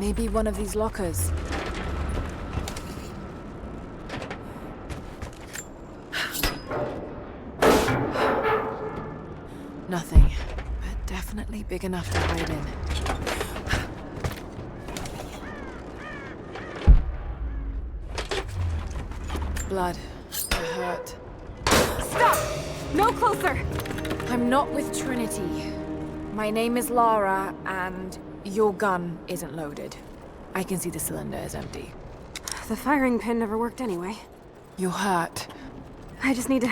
Maybe one of these lockers. Nothing, but definitely big enough to hide in. Blood. I hurt. Stop! No closer! I'm not with Trinity. My name is Lara, and your gun isn't loaded. I can see the cylinder is empty. The firing pin never worked anyway. You're hurt. I just need to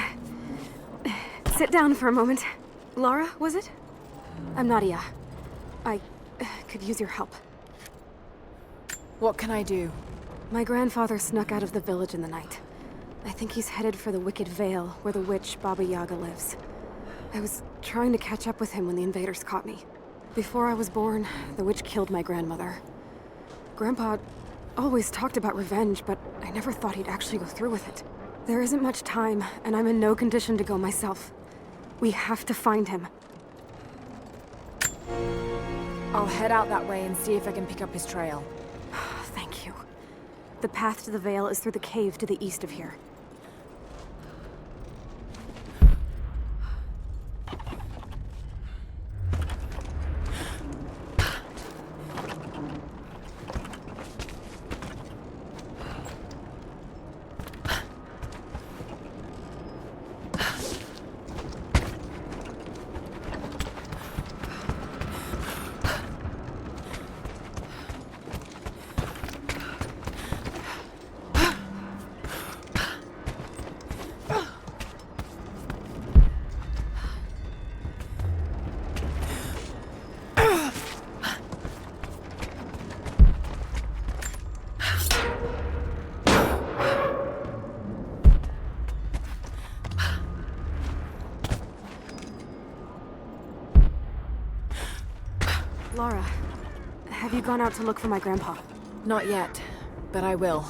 sit down for a moment. Lara, was it? I'm Nadia. I could use your help. What can I do? My grandfather snuck out of the village in the night. I think he's headed for the Wicked Vale, where the witch Baba Yaga lives. I was trying to catch up with him when the invaders caught me. Before I was born, the witch killed my grandmother. Grandpa always talked about revenge, but I never thought he'd actually go through with it. There isn't much time, and I'm in no condition to go myself. We have to find him. I'll head out that way and see if I can pick up his trail. Thank you. The path to the Vale is through the cave to the east of here. Lara, have you gone out to look for my grandpa? Not yet, but I will.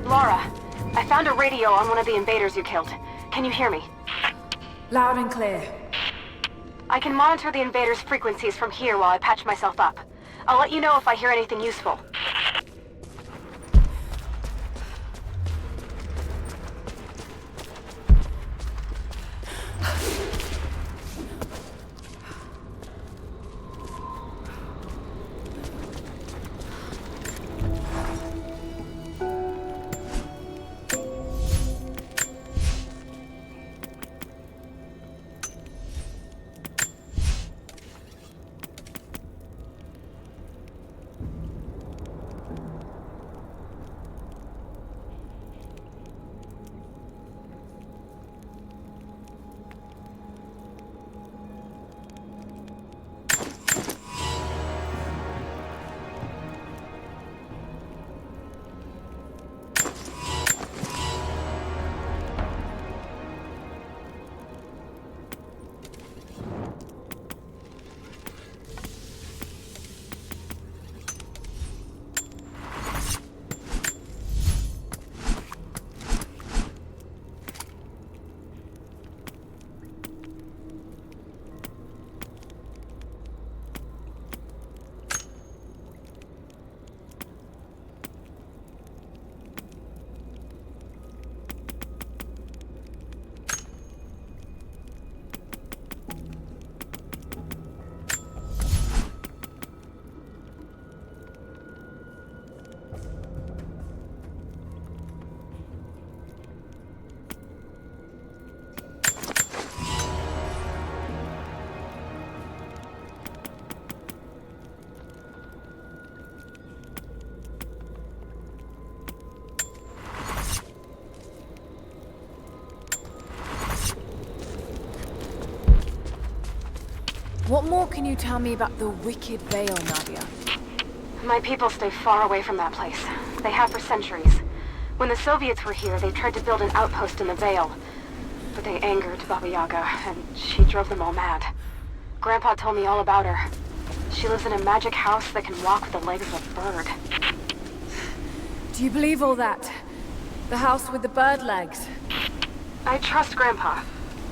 Lara, I found a radio on one of the invaders you killed. Can you hear me? Loud and clear. I can monitor the invaders' frequencies from here while I patch myself up. I'll let you know if I hear anything useful. What more can you tell me about the Wicked Veil, Nadia? My people stay far away from that place. They have for centuries. When the Soviets were here, they tried to build an outpost in the Veil. But they angered Baba Yaga, and she drove them all mad. Grandpa told me all about her. She lives in a magic house that can walk with the legs of a bird. Do you believe all that? The house with the bird legs? I trust Grandpa.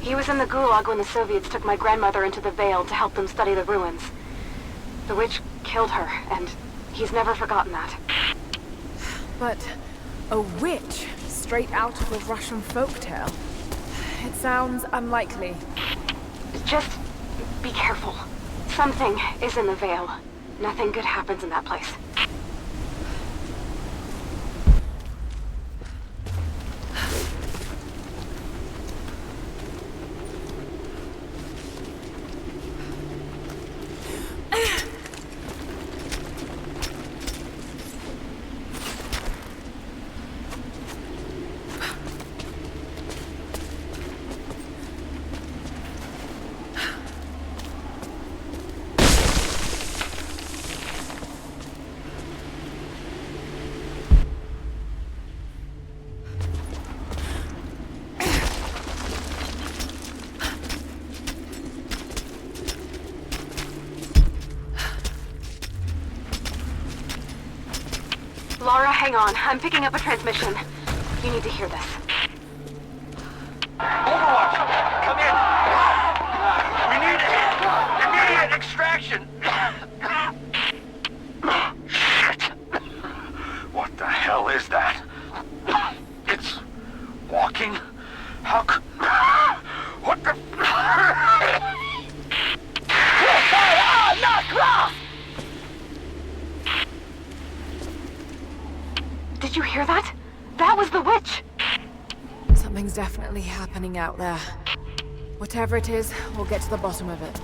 He was in the Gulag when the Soviets took my grandmother into the Veil to help them study the ruins. The witch killed her, and he's never forgotten that. But a witch straight out of a Russian folktale? It sounds unlikely. Just be careful. Something is in the Veil. Nothing good happens in that place. Lara, hang on. I'm picking up a transmission. You need to hear this. Overwatch! Come in! We need immediate extraction! Shit! What the hell is that? It's walking? How c... What the... Did you hear that? That was the witch! Something's definitely happening out there. Whatever it is, we'll get to the bottom of it.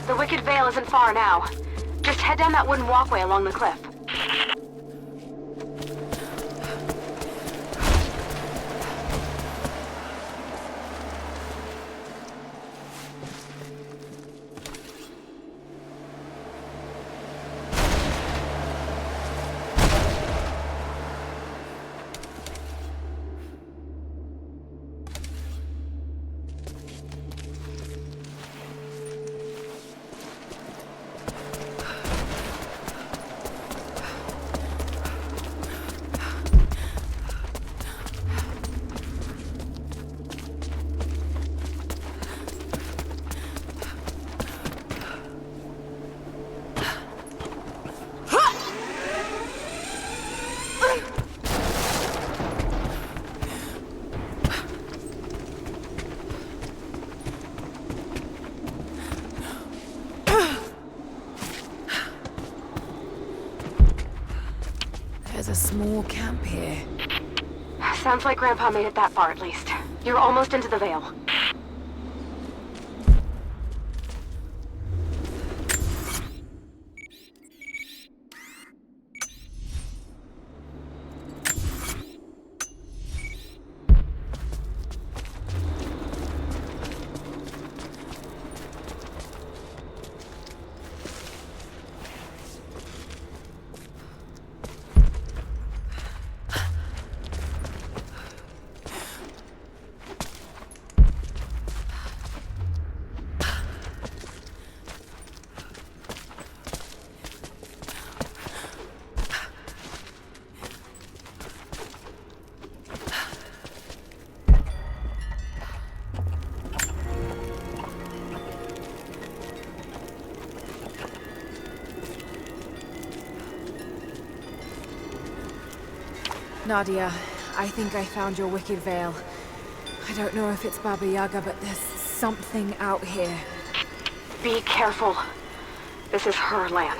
The Wicked Veil isn't far now. Just head down that wooden walkway along the cliff. There's a small camp here. Sounds like Grandpa made it that far at least. You're almost into the Veil. Nadia, I think I found your wicked veil. I don't know if it's Baba Yaga, but there's something out here. Be careful. This is her land.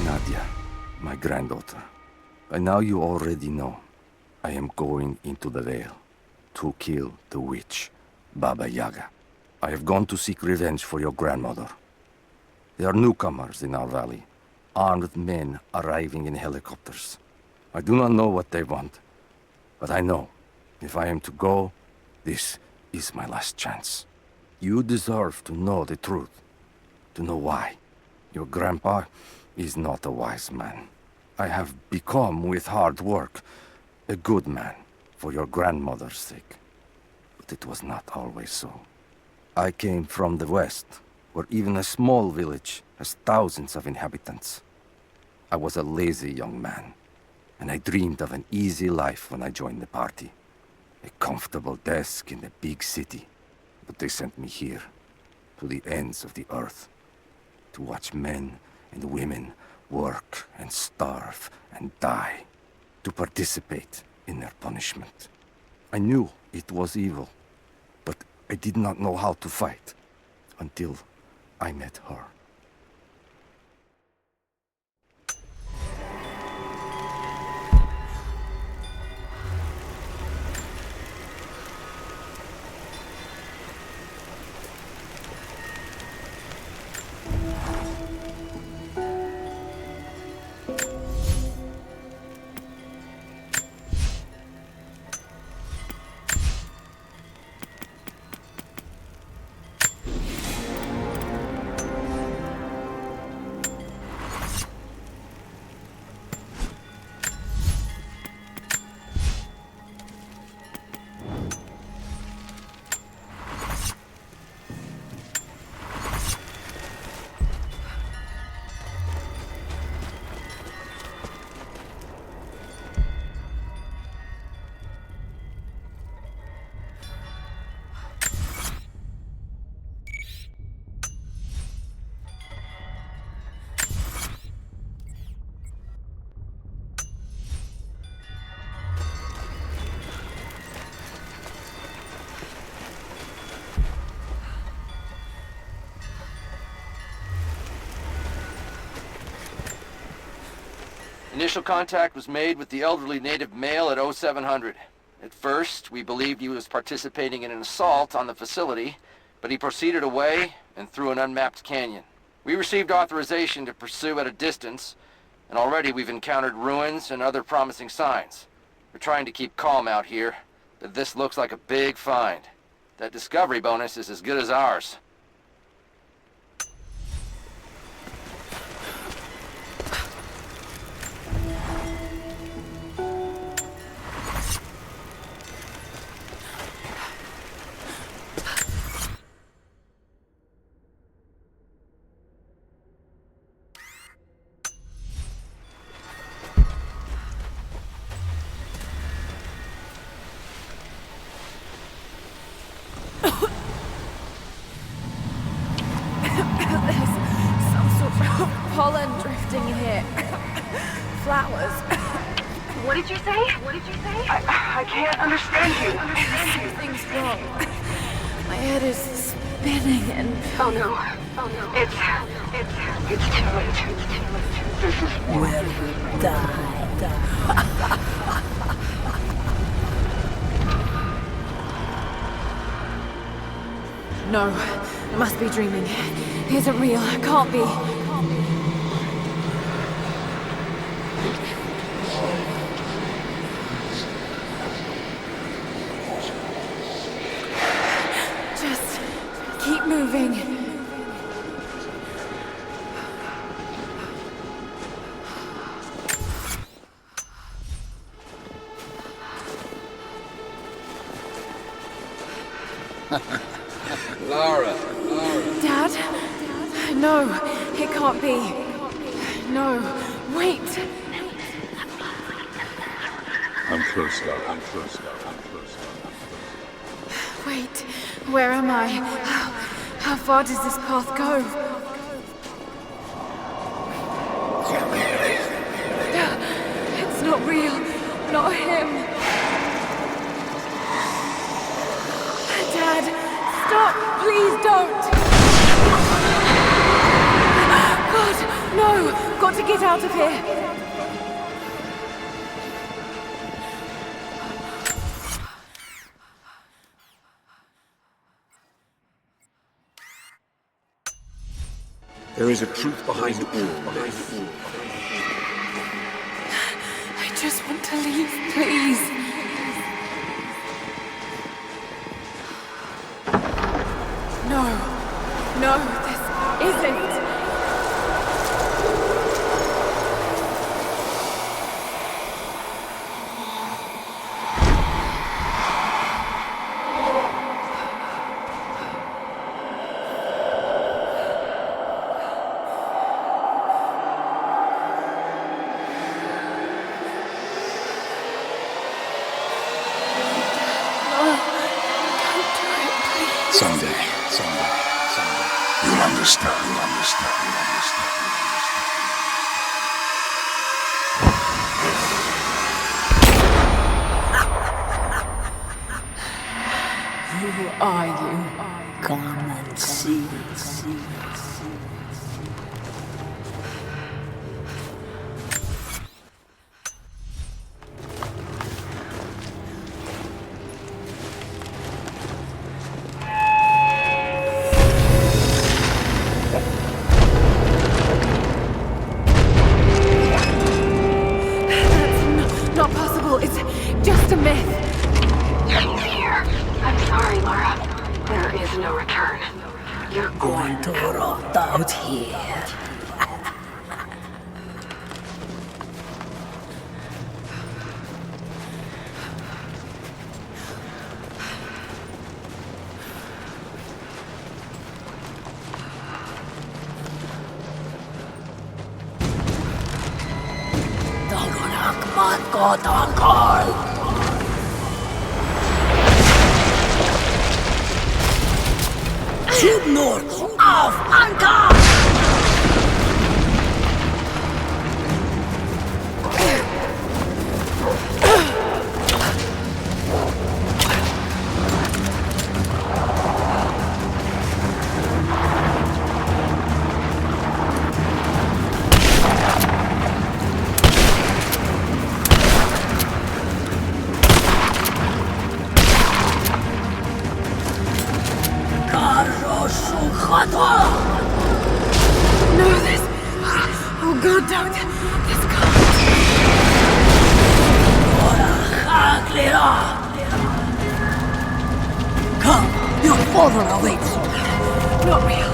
Nadia, my granddaughter. By now you already know. I am going into the Vale to kill the witch, Baba Yaga. I have gone to seek revenge for your grandmother. There are newcomers in our valley, armed men arriving in helicopters. I do not know what they want, but I know if I am to go, this is my last chance. You deserve to know the truth, to know why. Your grandpa is not a wise man. I have become, with hard work, a good man for your grandmother's sake. But it was not always so. I came from the west, where even a small village has thousands of inhabitants. I was a lazy young man, and I dreamed of an easy life when I joined the party. A comfortable desk in the big city. But they sent me here, to the ends of the earth, to watch men and women work and starve and die, to participate in their punishment. I knew it was evil, but I did not know how to fight until I met her. Initial contact was made with the elderly native male at 0700. At first, we believed he was participating in an assault on the facility, but he proceeded away and through an unmapped canyon. We received authorization to pursue at a distance, and already we've encountered ruins and other promising signs. We're trying to keep calm out here, but this looks like a big find. That discovery bonus is as good as ours. Pollen drifting here. Flowers. What did you say? What did you say? I can't understand you. Something's wrong. My head is spinning and... Oh no. Oh no. It's too late. It's too late. This is Will you die? No, I must be dreaming. It isn't real. It can't be. Just keep moving. Lara. Dad? No, it can't be. No, wait. I'm close now. I'm close now. I'm close now. Wait, where am I? How far does this path go? It's not real. Not him. Dad, stop! Please don't! God, no! Got to get out of here! There is a truth behind all this. I just want to leave, please. No. No, this isn't. Someday. You'll understand. Who are you? Come and see. That's not possible. It's just a myth. I'm sorry, Laura. There is no return. You're going to rot out here. Südnord, auf Anker! No, this... Oh God, don't. This can't... Come, your father awaits. Not real.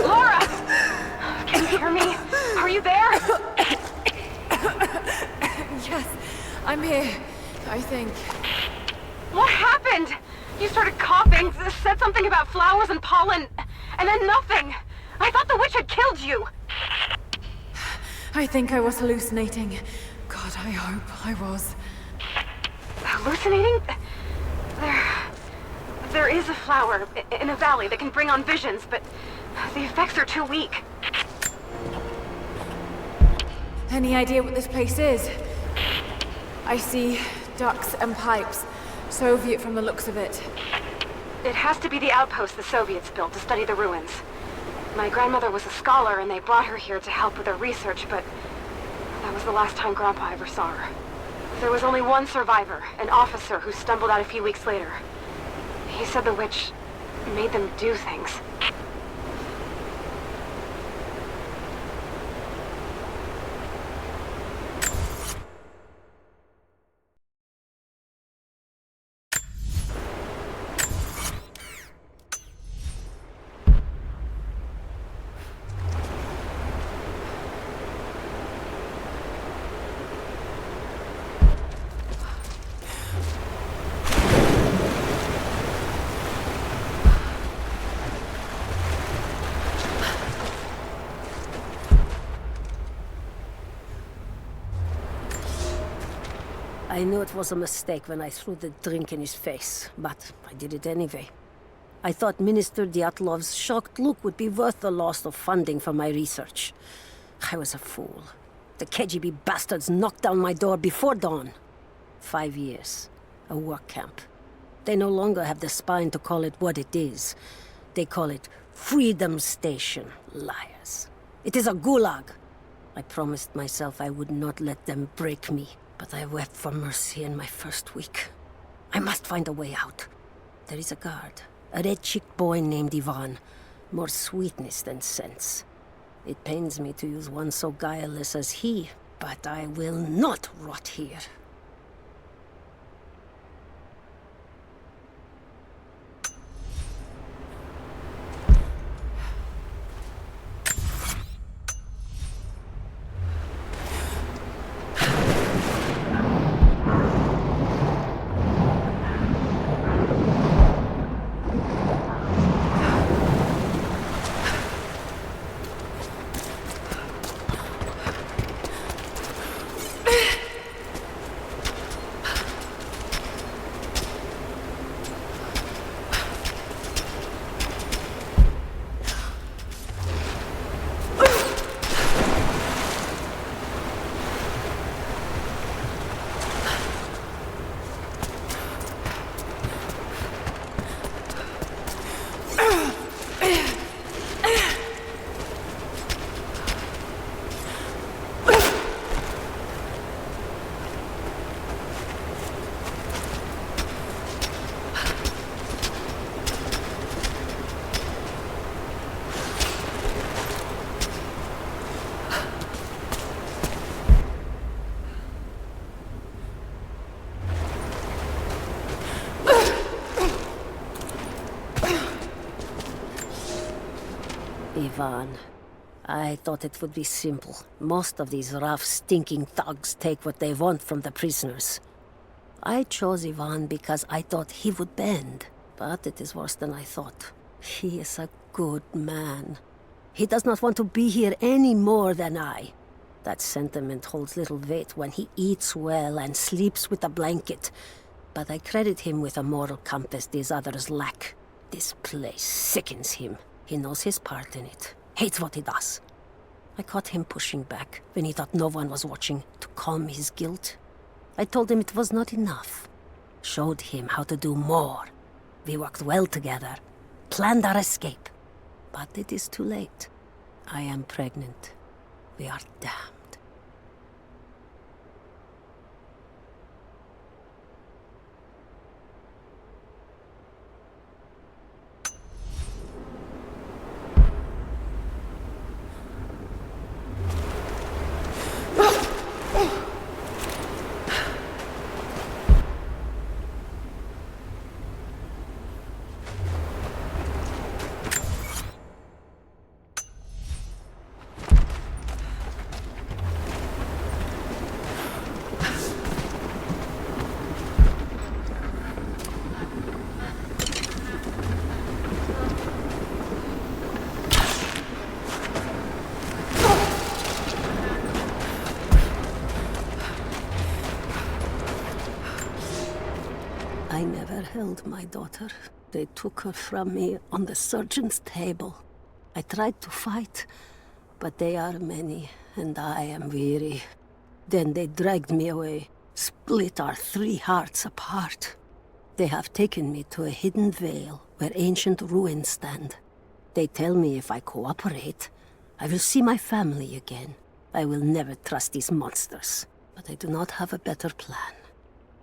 Laura! Can you hear me? Are you there? Yes, I'm here, I think. What happened? You started coughing, said something about flowers and pollen, and then nothing. I thought the witch had killed you. I think I was hallucinating. God, I hope I was. Hallucinating? There is a flower in a valley that can bring on visions, but the effects are too weak. Any idea what this place is? I see ducts and pipes. Soviet from the looks of it. It has to be the outpost the Soviets built to study the ruins. My grandmother was a scholar and they brought her here to help with her research, but that was the last time Grandpa ever saw her. There was only one survivor, an officer who stumbled out a few weeks later. He said the witch made them do things. I knew it was a mistake when I threw the drink in his face, but I did it anyway. I thought Minister Dyatlov's shocked look would be worth the loss of funding for my research. I was a fool. The KGB bastards knocked down my door before dawn. 5 years. A work camp. They no longer have the spine to call it what it is. They call it Freedom Station. Liars. It is a gulag. I promised myself I would not let them break me, but I wept for mercy in my first week. I must find a way out. There is a guard. A red-cheeked boy named Ivan. More sweetness than sense. It pains me to use one so guileless as he, but I will not rot here. Ivan, I thought it would be simple. Most of these rough, stinking thugs take what they want from the prisoners. I chose Ivan because I thought he would bend, but it is worse than I thought. He is a good man. He does not want to be here any more than I. That sentiment holds little weight when he eats well and sleeps with a blanket, but I credit him with a moral compass these others lack. This place sickens him. He knows his part in it, hates what he does. I caught him pushing back when he thought no one was watching to calm his guilt. I told him it was not enough. Showed him how to do more. We worked well together, planned our escape. But it is too late. I am pregnant. We are damned. I never held my daughter. They took her from me on the surgeon's table. I tried to fight, but they are many, and I am weary. Then they dragged me away, split our 3 hearts apart. They have taken me to a hidden vale where ancient ruins stand. They tell me if I cooperate, I will see my family again. I will never trust these monsters, but I do not have a better plan.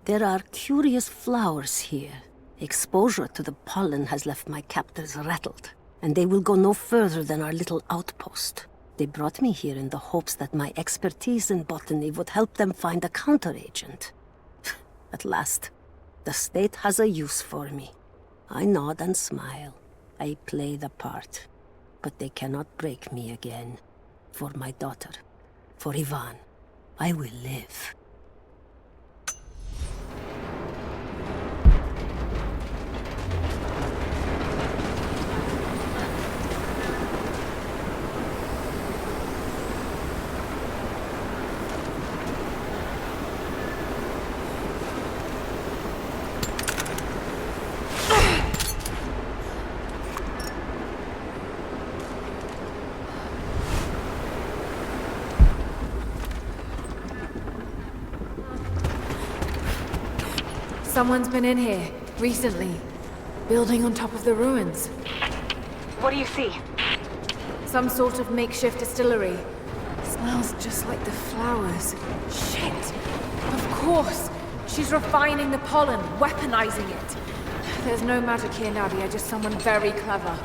There are curious flowers here. Exposure to the pollen has left my captors rattled, and they will go no further than our little outpost. They brought me here in the hopes that my expertise in botany would help them find a counteragent. At last, the state has a use for me. I nod and smile. I play the part. But they cannot break me again. For my daughter, for Ivan, I will live. Someone's been in here, recently. Building on top of the ruins. What do you see? Some sort of makeshift distillery. Smells just like the flowers. Shit! Of course! She's refining the pollen, weaponizing it. There's no magic here, Nadia, just someone very clever.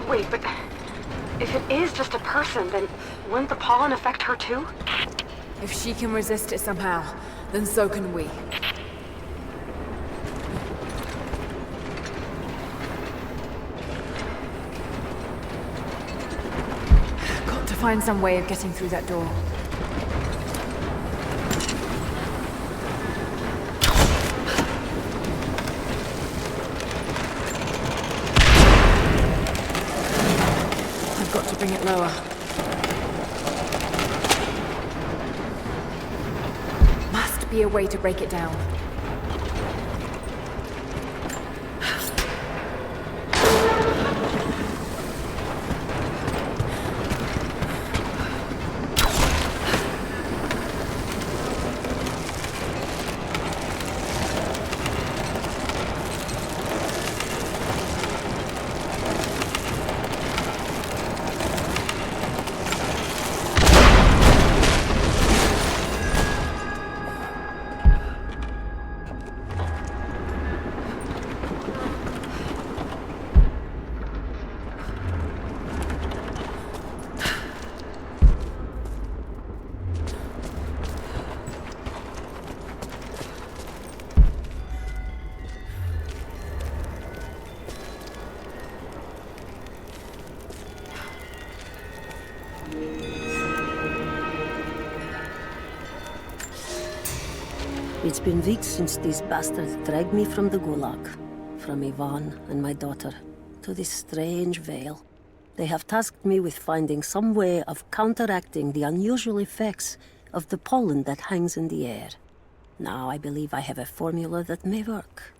Wait, but if it is just a person, then wouldn't the pollen affect her too? If she can resist it somehow, then so can we. Got to find some way of getting through that door. I've got to bring it lower. Must be a way to break it down. It's been weeks since these bastards dragged me from the Gulag, from Ivan and my daughter, to this strange veil. They have tasked me with finding some way of counteracting the unusual effects of the pollen that hangs in the air. Now I believe I have a formula that may work.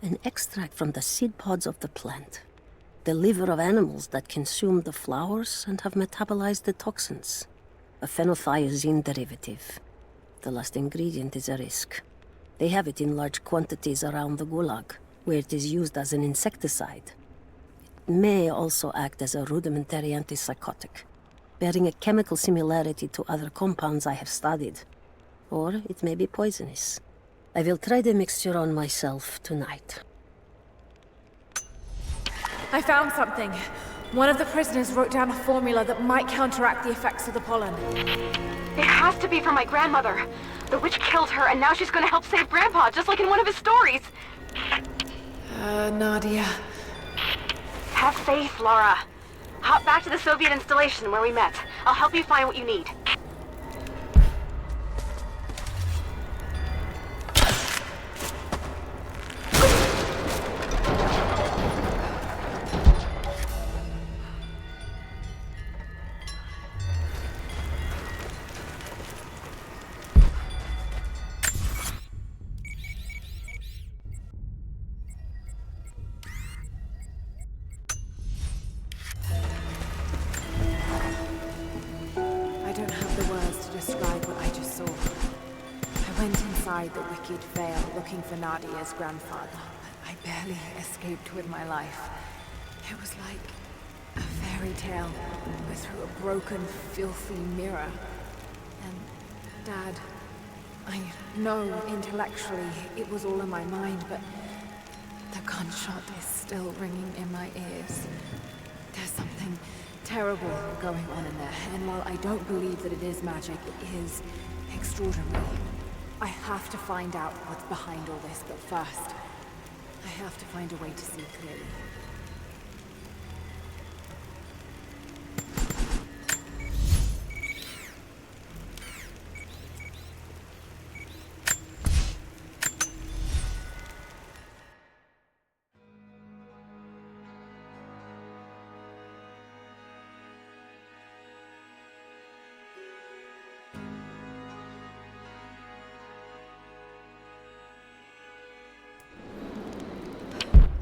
An extract from the seed pods of the plant. The liver of animals that consumed the flowers and have metabolized the toxins. A phenothiazine derivative. The last ingredient is a risk. They have it in large quantities around the Gulag, where it is used as an insecticide. It may also act as a rudimentary antipsychotic, bearing a chemical similarity to other compounds I have studied. Or it may be poisonous. I will try the mixture on myself tonight. I found something. One of the prisoners wrote down a formula that might counteract the effects of the pollen. It has to be from my grandmother. The witch killed her, and now she's gonna help save Grandpa, just like in one of his stories. Nadia. Have faith, Laura. Hop back to the Soviet installation where we met. I'll help you find what you need. I don't have the words to describe what I just saw. I went inside the wicked veil looking for Nadia's grandfather, but I barely escaped with my life. It was like a fairy tale, but through a broken, filthy mirror. And Dad, I know intellectually it was all in my mind, but the gunshot is still ringing in my ears. There's something terrible going on in there, and while I don't believe that it is magic, it is extraordinary. I have to find out what's behind all this, but first, I have to find a way to see clearly.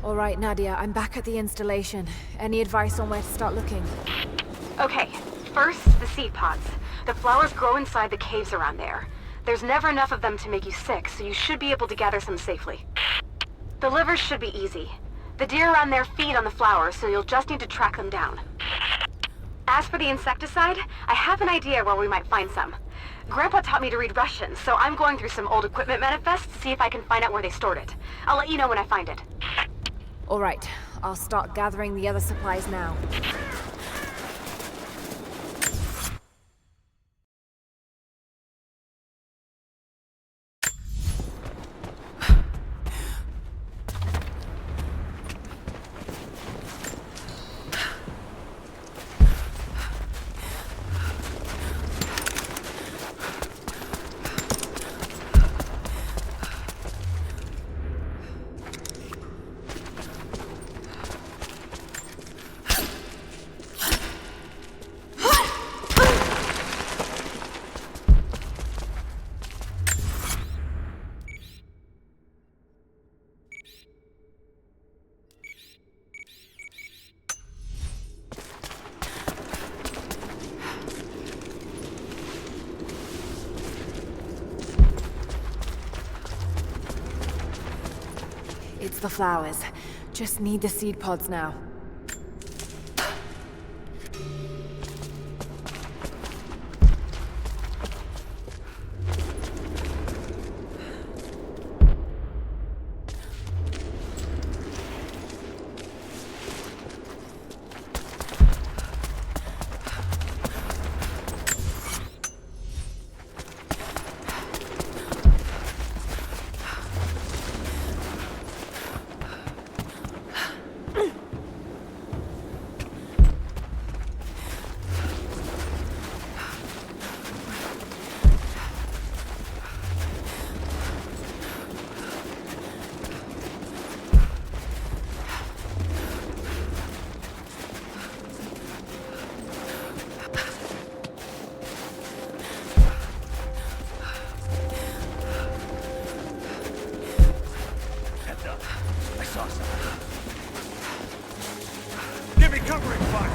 All right, Nadia, I'm back at the installation. Any advice on where to start looking? Okay, first, the seed pods. The flowers grow inside the caves around there. There's never enough of them to make you sick, so you should be able to gather some safely. The livers should be easy. The deer around there feed on the flowers, so you'll just need to track them down. As for the insecticide, I have an idea where we might find some. Grandpa taught me to read Russian, so I'm going through some old equipment manifests to see if I can find out where they stored it. I'll let you know when I find it. All right, I'll start gathering the other supplies now. It's the flowers. Just need the seed pods now. Give me covering fire!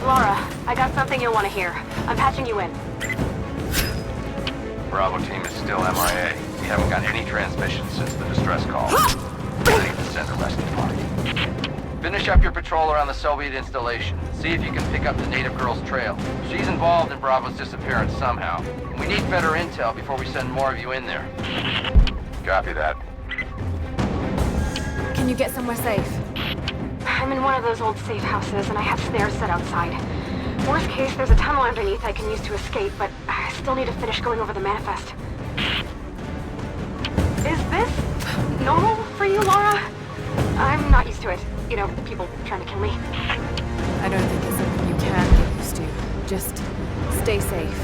Laura, I got something you'll want to hear. I'm patching you in. Bravo team is still MIA. We haven't got any transmissions since the distress call. We need to send a rescue party. Finish up your patrol around the Soviet installation. See if you can pick up the native girl's trail. She's involved in Bravo's disappearance somehow. We need better intel before we send more of you in there. Copy that. Can you get somewhere safe? I'm in one of those old safe houses, and I have snares set outside. Worst case, there's a tunnel underneath I can use to escape, but I still need to finish going over the manifest. Is this normal for you, Laura? I'm not used to it. You know, people trying to kill me. I don't think it's something you can get used to. Just stay safe.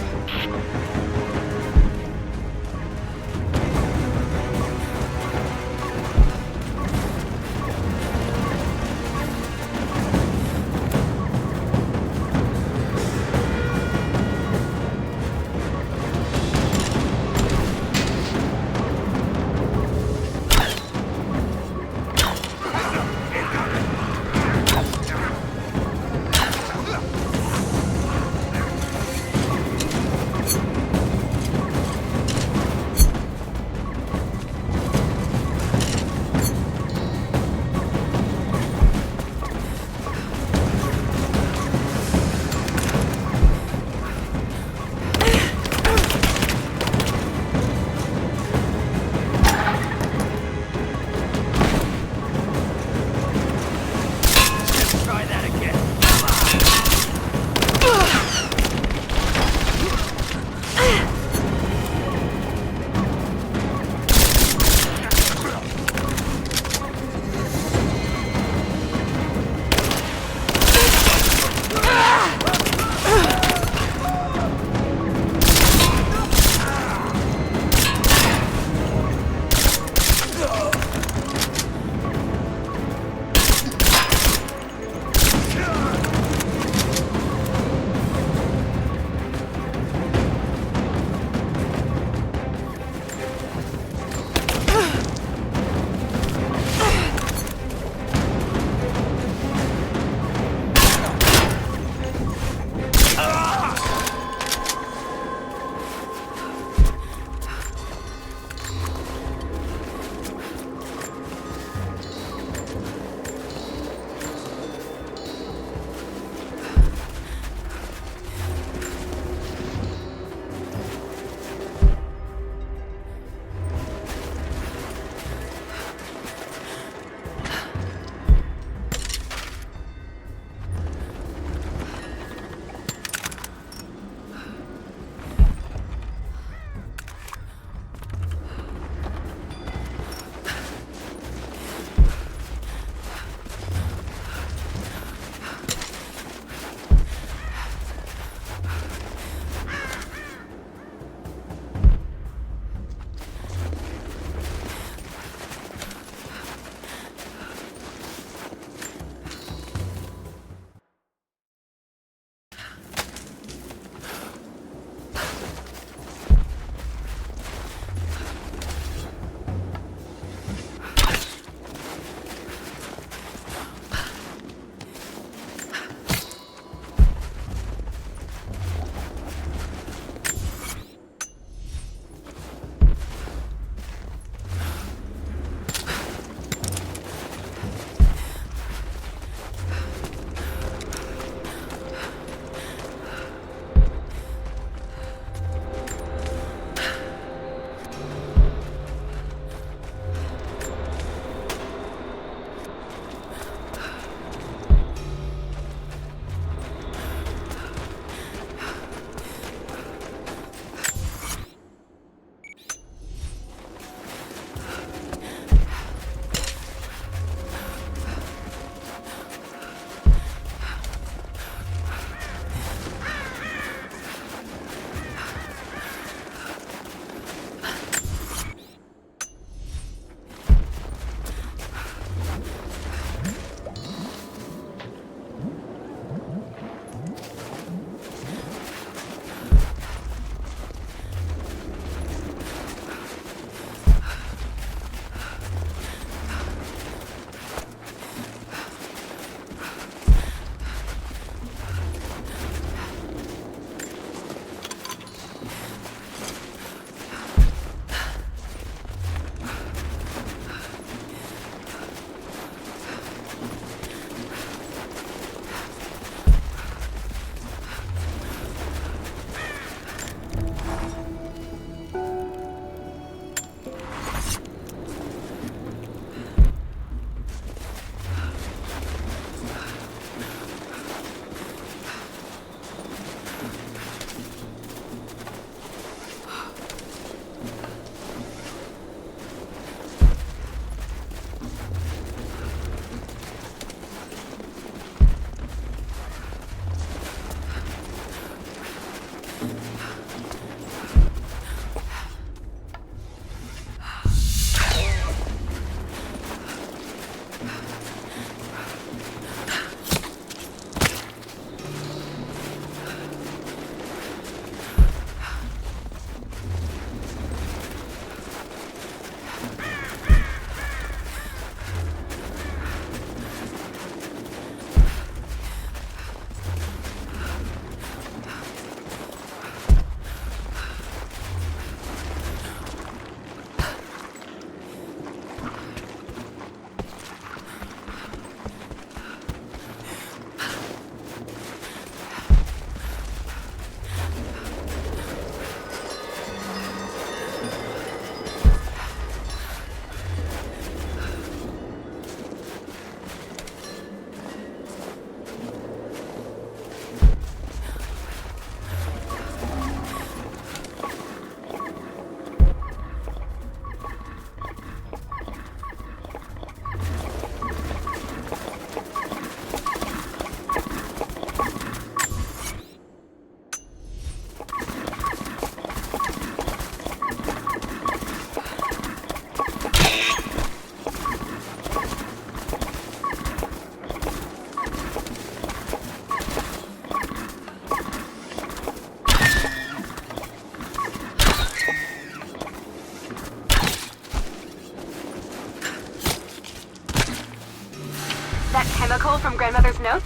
That chemical from Grandmother's notes?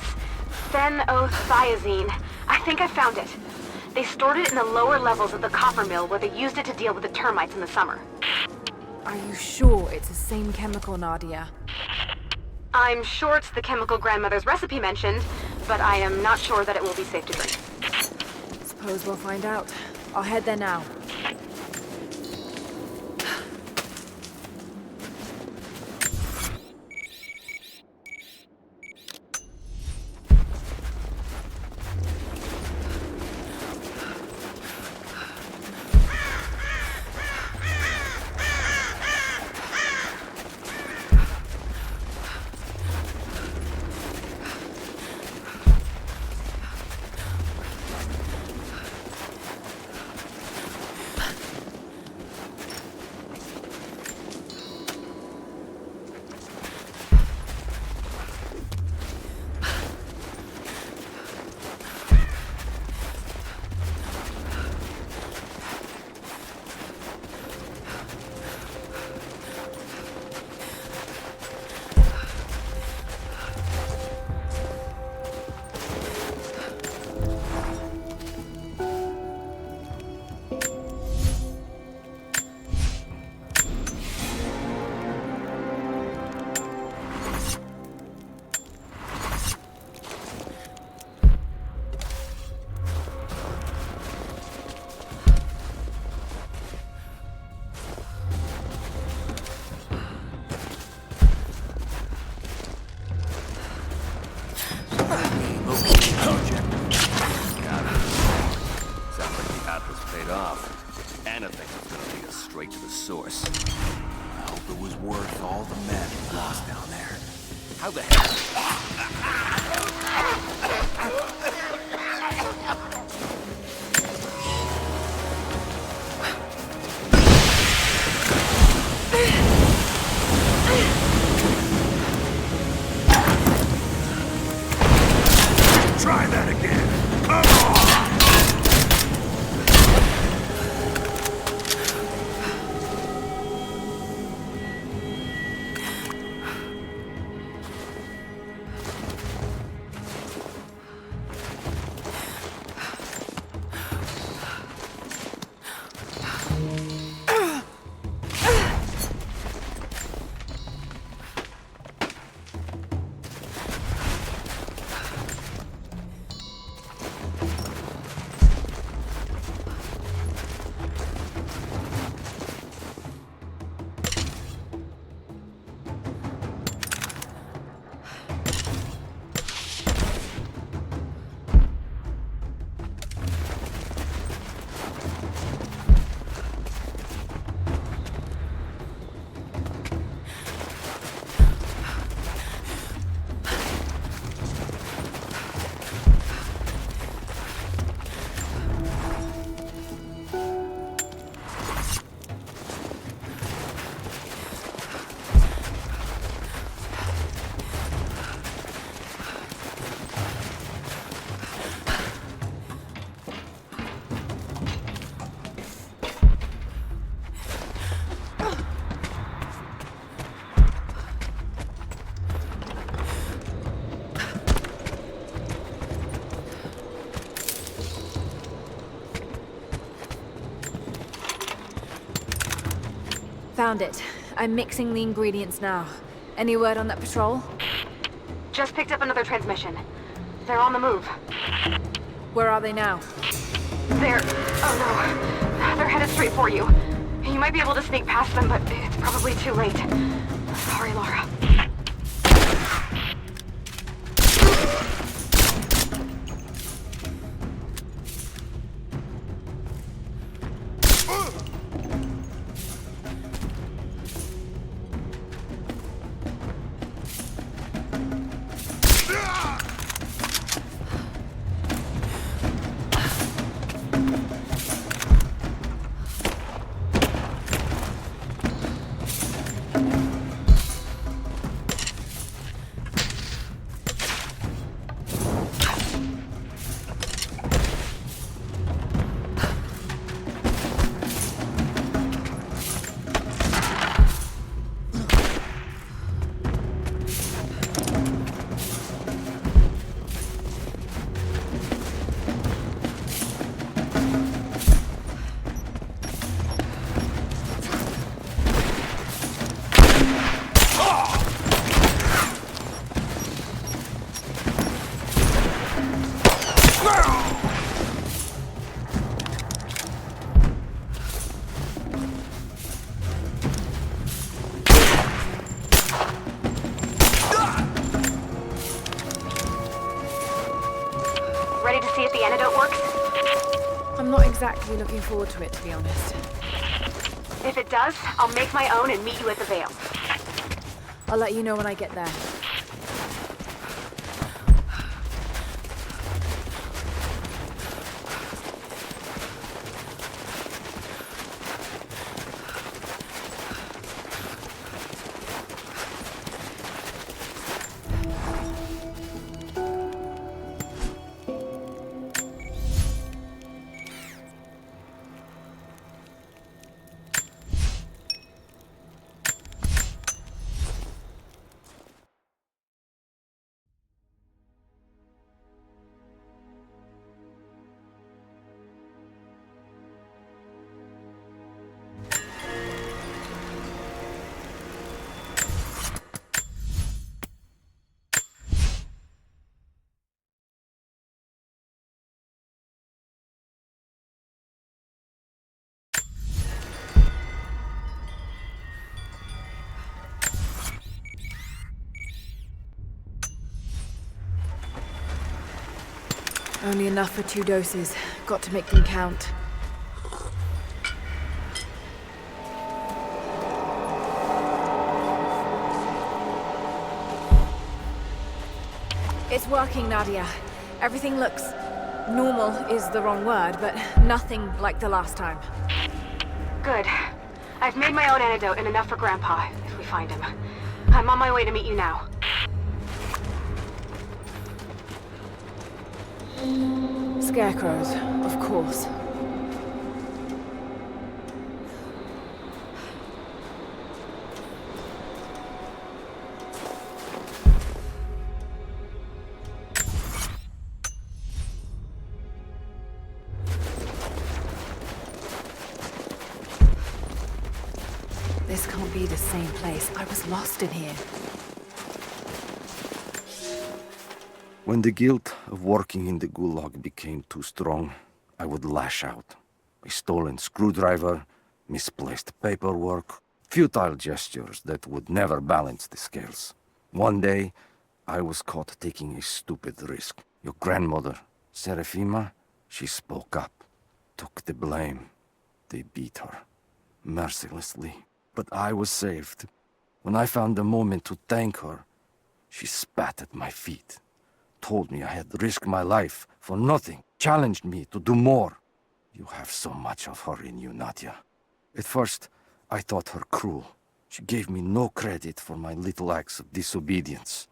Phenothiazine. I think I found it. They stored it in the lower levels of the copper mill where they used it to deal with the termites in the summer. Are you sure it's the same chemical, Nadia? I'm sure it's the chemical Grandmother's recipe mentioned, but I am not sure that it will be safe to drink. Suppose we'll find out. I'll head there now. source. I hope it was worth all the men lost down there. How the hell? Try that again! Come on! Found it. I'm mixing the ingredients now. Any word on that patrol? Just picked up another transmission. They're on the move. Where are they now? They're... oh no. They're headed straight for you. You might be able to sneak past them, but it's probably too late. Sorry, Laura. ready to see if the antidote works? I'm not exactly looking forward to it, to be honest. If it does, I'll make my own and meet you at the Vale. I'll let you know when I get there. Only enough for 2 doses. Got to make them count. It's working, Nadia. Everything looks... normal is the wrong word, but nothing like the last time. Good. I've made my own antidote and enough for Grandpa, if we find him. I'm on my way to meet you now. Scarecrows, of course. This can't be the same place. I was lost in here. When the guilt of working in the gulag became too strong, I would lash out. A stolen screwdriver, misplaced paperwork, futile gestures that would never balance the scales. One day, I was caught taking a stupid risk. Your grandmother, Serafima, she spoke up, took the blame. They beat her, mercilessly. But I was saved. When I found a moment to thank her, she spat at my feet. Told me I had risked my life for nothing, challenged me to do more. You have so much of her in you, Nadia. At first, I thought her cruel. She gave me no credit for my little acts of disobedience.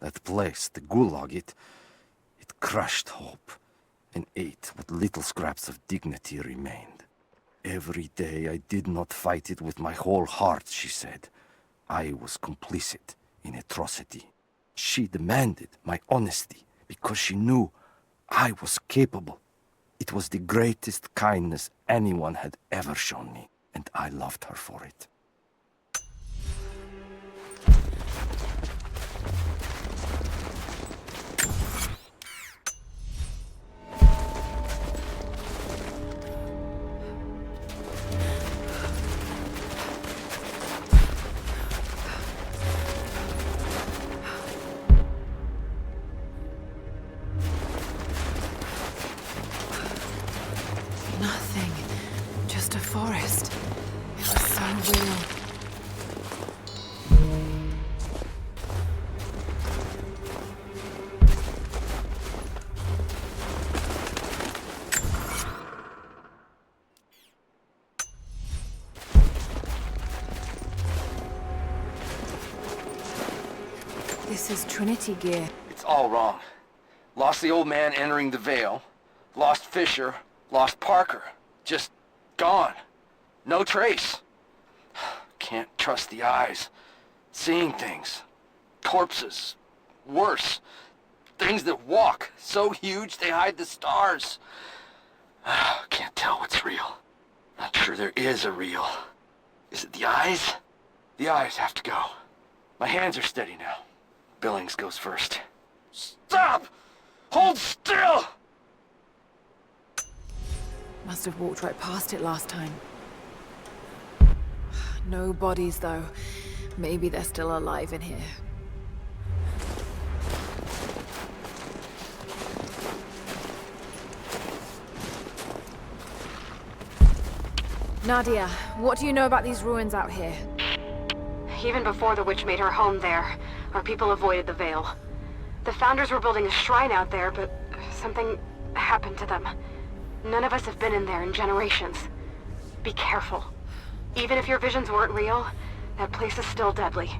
That place, the gulag, it crushed hope and ate what little scraps of dignity remained. Every day I did not fight it with my whole heart, she said. I was complicit in atrocity. She demanded my honesty because she knew I was capable. It was the greatest kindness anyone had ever shown me, and I loved her for it. Nothing. Just a forest. It was so real. This is Trinity gear. It's all wrong. Lost the old man entering the Vale. Lost Fisher. Lost Parker. Just gone. No trace. Can't trust the eyes. Seeing things. Corpses. Worse. Things that walk. So huge they hide the stars. Can't tell what's real. Not sure there is a real. Is it the eyes? The eyes have to go. My hands are steady now. Billings goes first. Stop! Hold still! Must have walked right past it last time. No bodies, though. Maybe they're still alive in here. Nadia, what do you know about these ruins out here? Even before the witch made her home there, our people avoided the Veil. The Founders were building a shrine out there, but something happened to them. None of us have been in there in generations. Be careful. Even if your visions weren't real, that place is still deadly.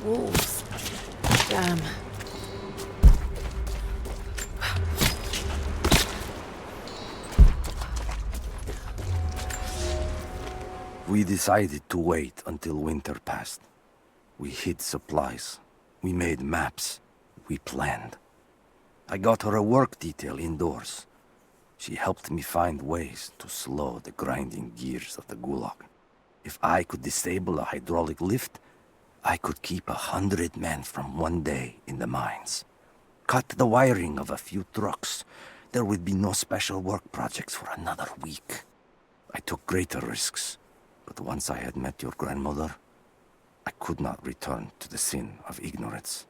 Wolves. Damn. We decided to wait until winter passed. We hid supplies. We made maps. We planned. I got her a work detail indoors. She helped me find ways to slow the grinding gears of the Gulag. If I could disable a hydraulic lift, I could keep 100 men from one day in the mines. Cut the wiring of a few trucks. There would be no special work projects for another week. I took greater risks, but once I had met your grandmother, I could not return to the sin of ignorance.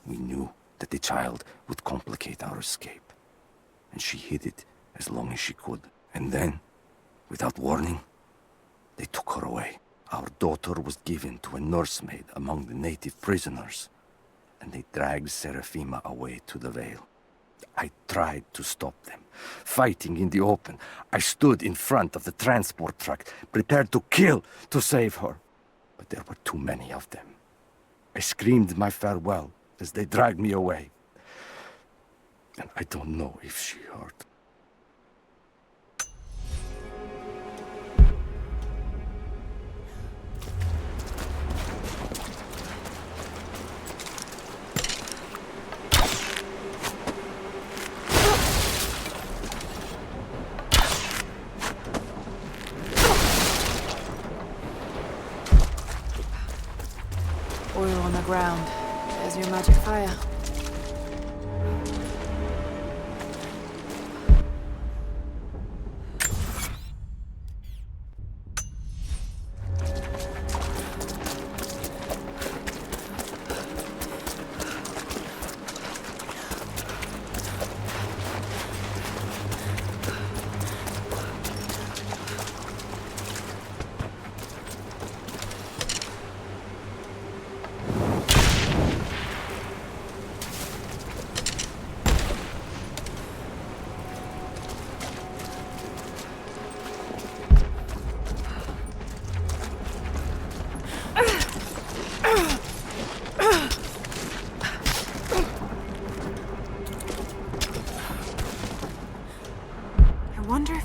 We knew that the child would complicate our escape, and she hid it as long as she could. And then, without warning, they took her away. Our daughter was given to a nursemaid among the native prisoners, and they dragged Seraphima away to the Veil. I tried to stop them, fighting in the open. I stood in front of the transport truck, prepared to kill to save her. But there were too many of them. I screamed my farewell as they dragged me away. And I don't know if she heard. Oil on the ground. There's your magic fire.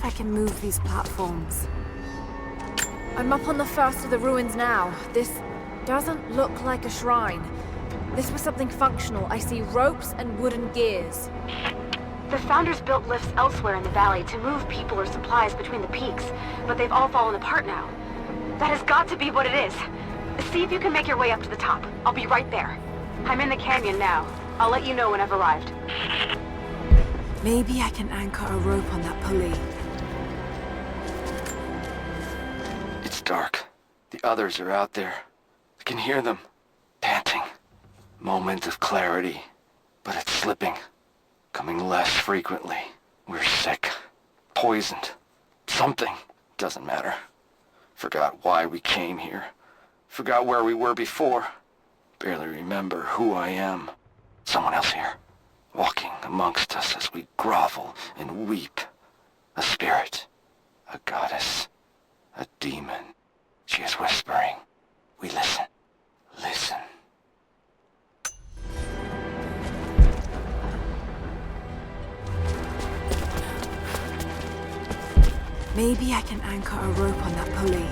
I can move these platforms. I'm up on the first of the ruins now. This doesn't look like a shrine. This was something functional. I see ropes and wooden gears. The Founders built lifts elsewhere in the valley to move people or supplies between the peaks, but they've all fallen apart now. That has got to be what it is. See if you can make your way up to the top. I'll be right there. I'm in the canyon now. I'll let you know when I've arrived. Maybe I can anchor a rope on that pulley. It's dark. The others are out there. I can hear them, panting. Moment of clarity, but it's slipping. Coming less frequently. We're sick. Poisoned. Something. Doesn't matter. Forgot why we came here. Forgot where we were before. Barely remember who I am. Someone else here. walking amongst us as we grovel and weep. A spirit, a goddess, a demon. She is whispering. We listen. Listen. Maybe I can anchor a rope on that pulley.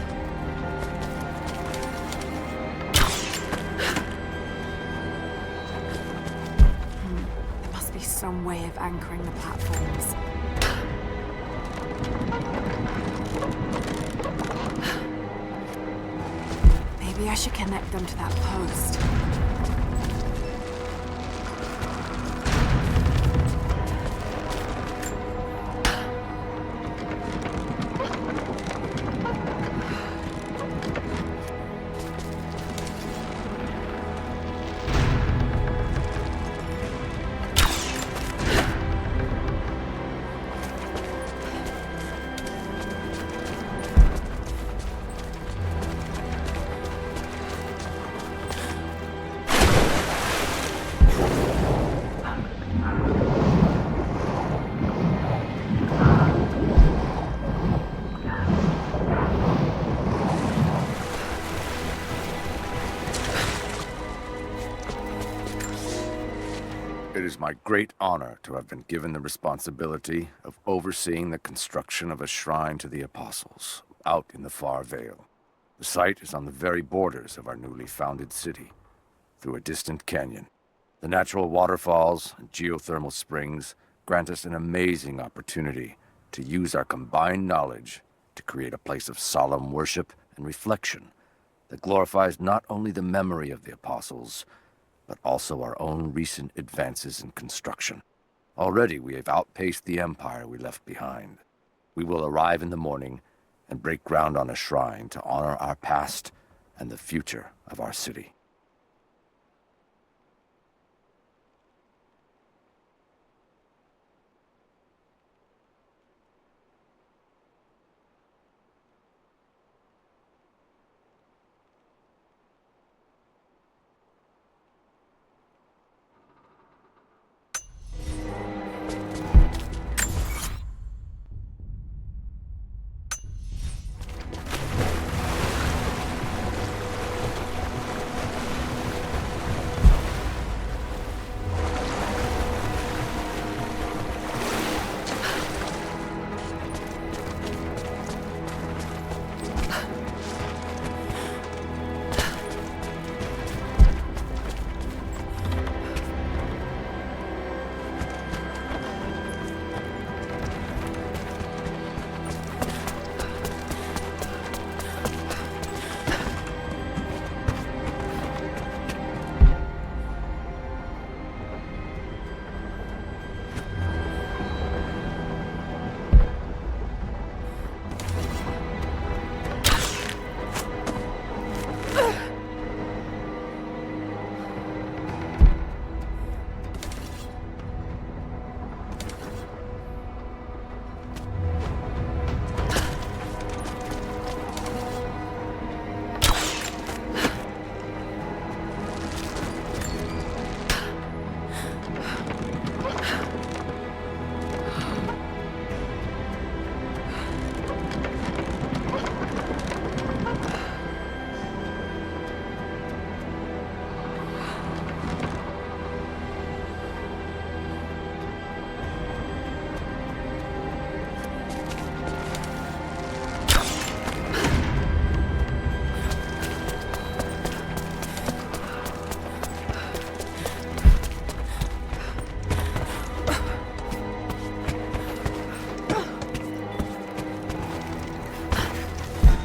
There must be some way of anchoring the platforms. Maybe I should connect them to that post. It is my great honor to have been given the responsibility of overseeing the construction of a shrine to the Apostles out in the far Vale. The site is on the very borders of our newly founded city, through a distant canyon. The natural waterfalls and geothermal springs grant us an amazing opportunity to use our combined knowledge to create a place of solemn worship and reflection that glorifies not only the memory of the Apostles, but also our own recent advances in construction. Already we have outpaced the empire we left behind. We will arrive in the morning and break ground on a shrine to honor our past and the future of our city.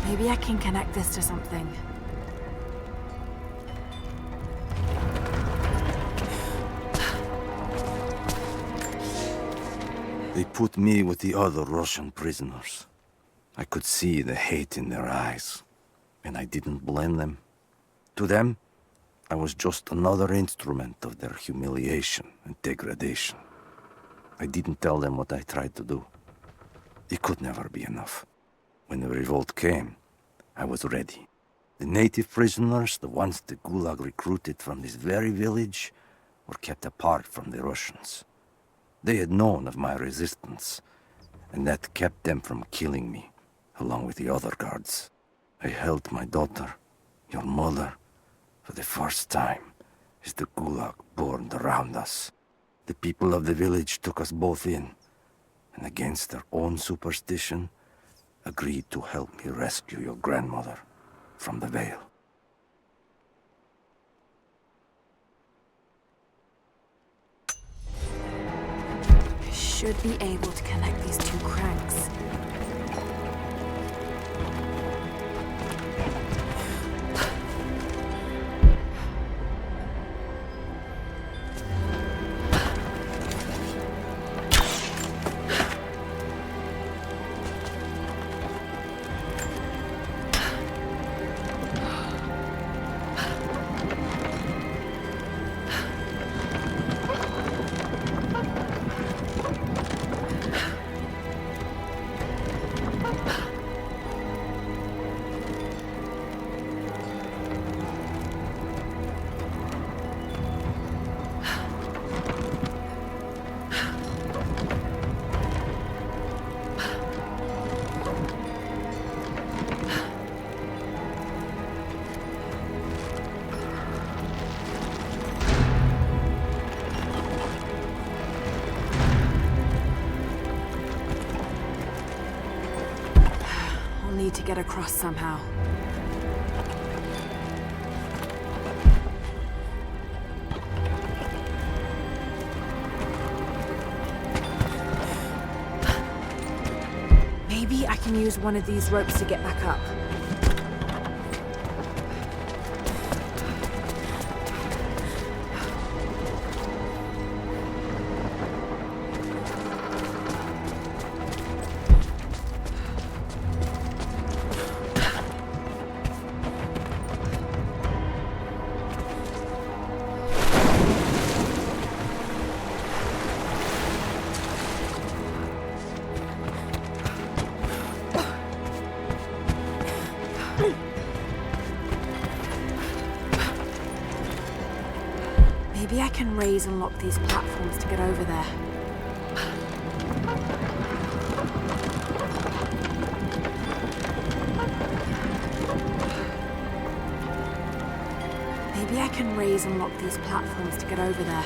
Maybe I can connect this to something. They put me with the other Russian prisoners. I could see the hate in their eyes, and I didn't blame them. To them, I was just another instrument of their humiliation and degradation. I didn't tell them what I tried to do. It could never be enough. When the revolt came, I was ready. The native prisoners, the ones the Gulag recruited from this very village, were kept apart from the Russians. They had known of my resistance, and that kept them from killing me, along with the other guards. I held my daughter, your mother, for the first time, as the gulag burned around us. The people of the village took us both in, and against their own superstition, agreed to help me rescue your grandmother from the Vale. I should be able to connect these two cranks. Need to get across somehow. Maybe I can use one of these ropes to get back up. Maybe I can raise and lock these platforms to get over there. Maybe I can raise and lock these platforms to get over there.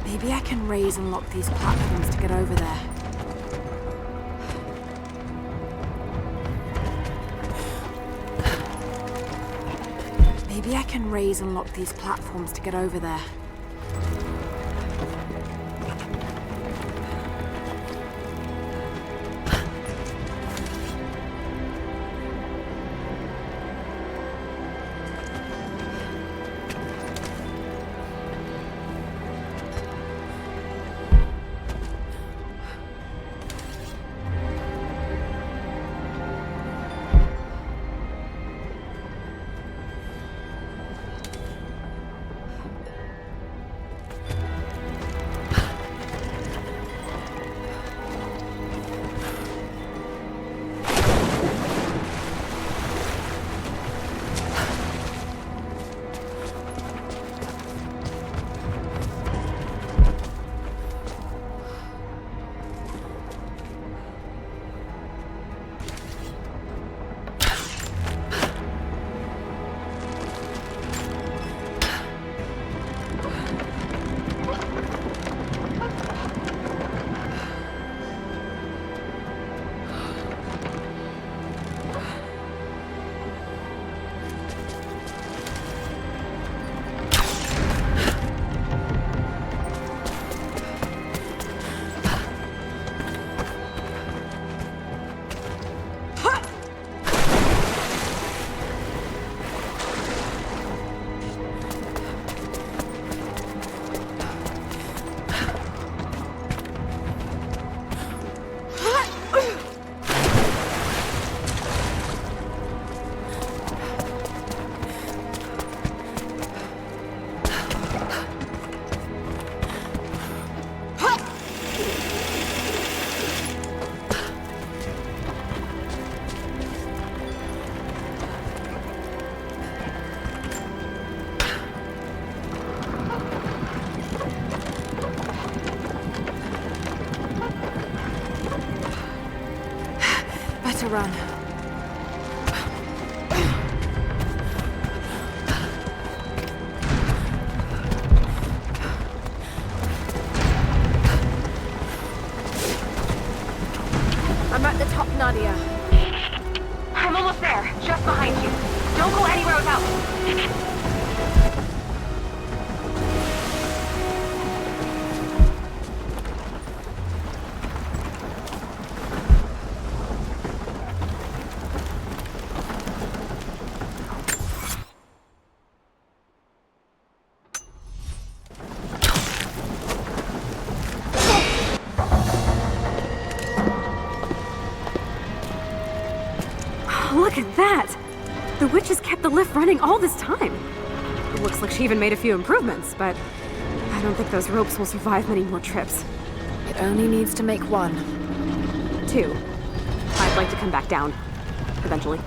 Maybe I can raise and lock these platforms to get over there. Maybe I can raise and lock these platforms to get over there. to run. I'm at the top, Nadia. I'm almost there, just behind you. Don't go anywhere without... Look at that! The witch has kept the lift running all this time. It looks like she even made a few improvements, but I don't think those ropes will survive many more trips. It only needs to make one. 2. I'd like to come back down. Eventually.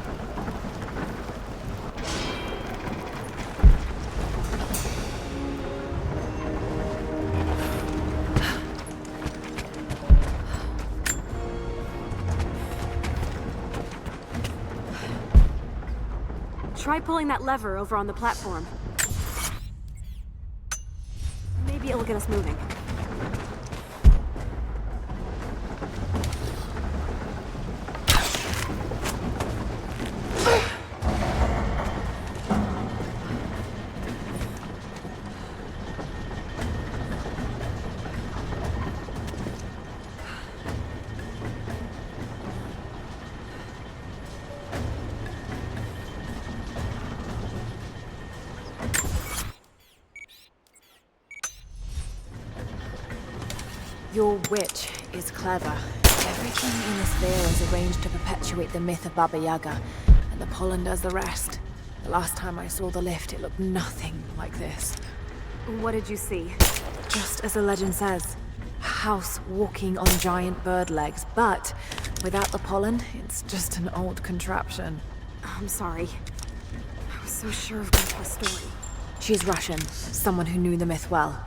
Try pulling that lever over on the platform. Maybe it'll get us moving. Your witch is clever. Everything in this veil is arranged to perpetuate the myth of Baba Yaga, and the pollen does the rest. The last time I saw the lift, it looked nothing like this. What did you see? Just as the legend says, a house walking on giant bird legs, but without the pollen, it's just an old contraption. I'm sorry. I was so sure of Grandpa's story. She's Russian, someone who knew the myth well.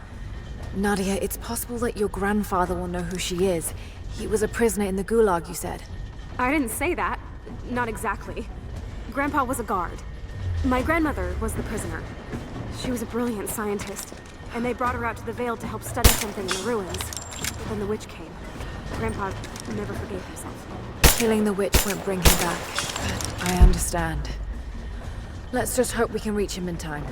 Nadia, it's possible that your grandfather will know who she is. He was a prisoner in the Gulag, you said. I didn't say that. Not exactly. Grandpa was a guard. My grandmother was the prisoner. She was a brilliant scientist, and they brought her out to the Vale to help study something in the ruins. But then the witch came. Grandpa never forgave himself. Killing the witch won't bring him back, but I understand. Let's just hope we can reach him in time.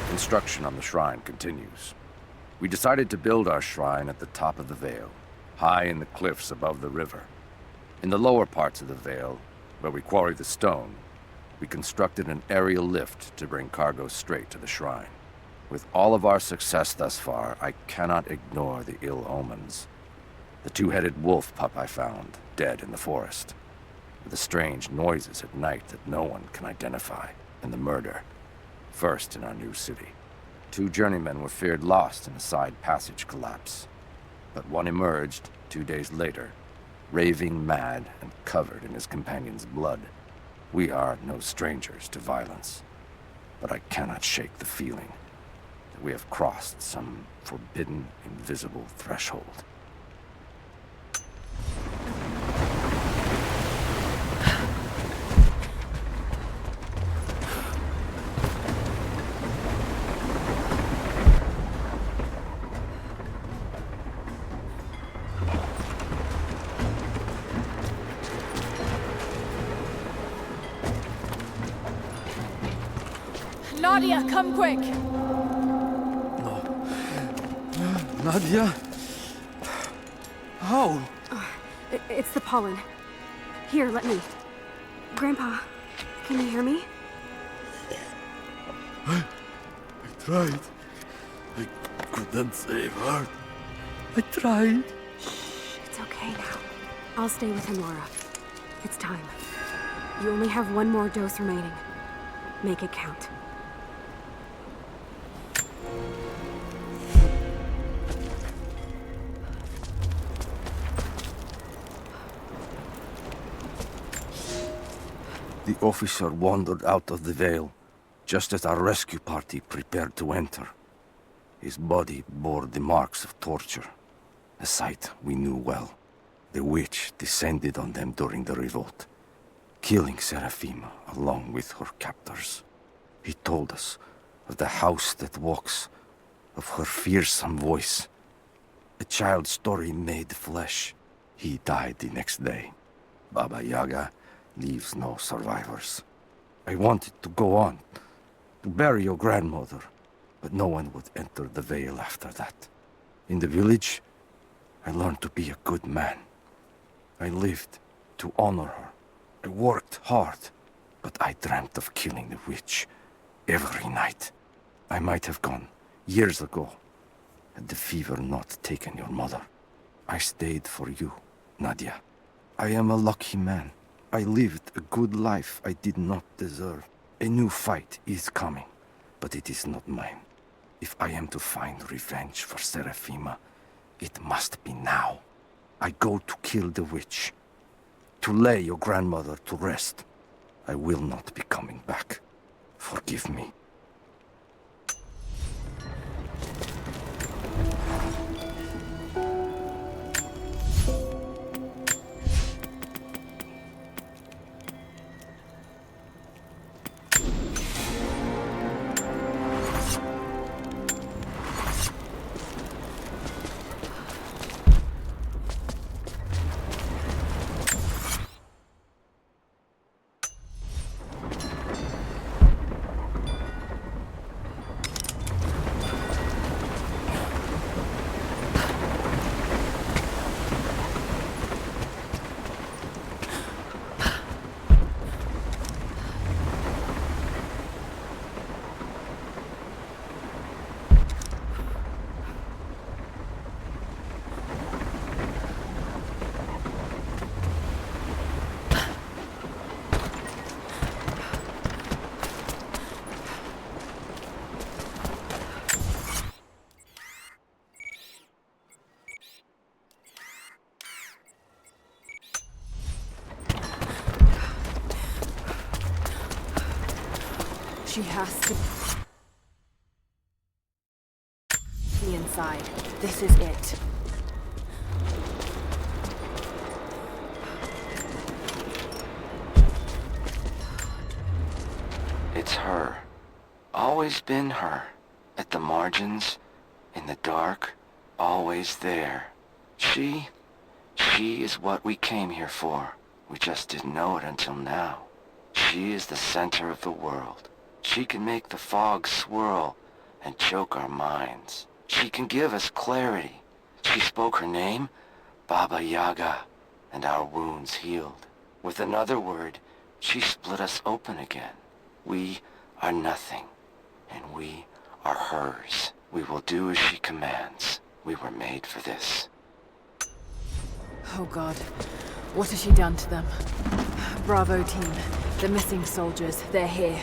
Construction on the shrine continues. We decided to build our shrine at the top of the Vale, high in the cliffs above the river. In the lower parts of the Vale, where we quarry the stone, we constructed an aerial lift to bring cargo straight to the shrine. With all of our success thus far, I cannot ignore the ill omens. The two-headed wolf pup I found, dead in the forest. The strange noises at night that no one can identify, and the murder. First in our new city. 2 journeymen were feared lost in a side passage collapse. But one emerged 2 days later, raving mad and covered in his companion's blood. We are no strangers to violence, but I cannot shake the feeling that we have crossed some forbidden, invisible threshold. Nadia, come quick! No. Nadia? How? It's the pollen. Here, let me. Grandpa, can you hear me? I tried. I couldn't save her. I tried. It's okay now. I'll stay with him, Laura. It's time. You only have one more dose remaining. Make it count. The officer wandered out of the Vale, just as our rescue party prepared to enter. His body bore the marks of torture, a sight we knew well. The witch descended on them during the revolt, killing Seraphima along with her captors. He told us of the house that walks, of her fearsome voice. A child's story made flesh. He died the next day. Baba Yaga leaves no survivors. I wanted to go on, to bury your grandmother, but no one would enter the Vale after that. In the village, I learned to be a good man. I lived to honor her. I worked hard, but I dreamt of killing the witch every night. I might have gone years ago, had the fever not taken your mother. I stayed for you, Nadia. I am a lucky man. I lived a good life I did not deserve. A new fight is coming, but it is not mine. If I am to find revenge for Seraphima, it must be now. I go to kill the witch, to lay your grandmother to rest. I will not be coming back. Forgive me. She has to be inside. This is it. It's her. Always been her. At the margins, in the dark, always there. She is what we came here for. We just didn't know it until now. She is the center of the world. She can make the fog swirl and choke our minds. She can give us clarity. She spoke her name, Baba Yaga, and our wounds healed. With another word, she split us open again. We are nothing, and we are hers. We will do as she commands. We were made for this. Oh God, what has she done to them? Bravo team, the missing soldiers, they're here.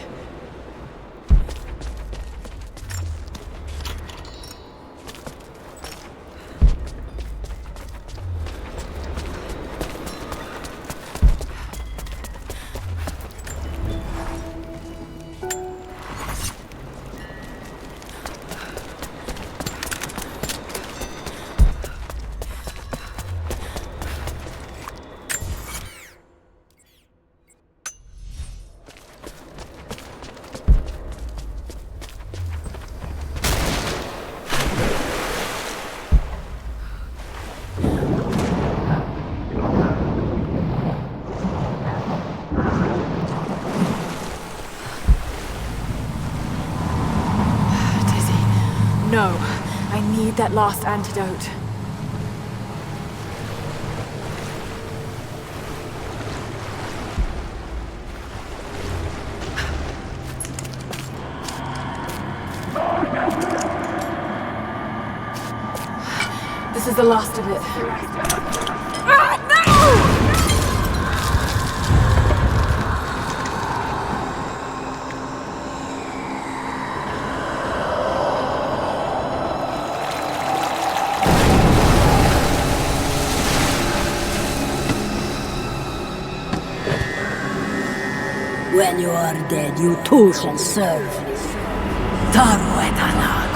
No, I need need that last antidote. This is the last of it. Ah, no! When you are dead, you too shall serve. Taru et anago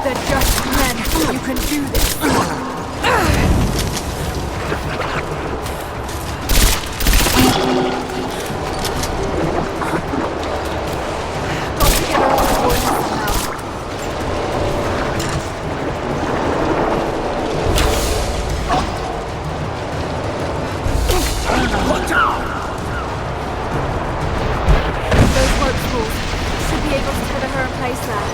They're just men. You can do this. Got together all the voices somehow. Those rope spools should be able to tether her in place there.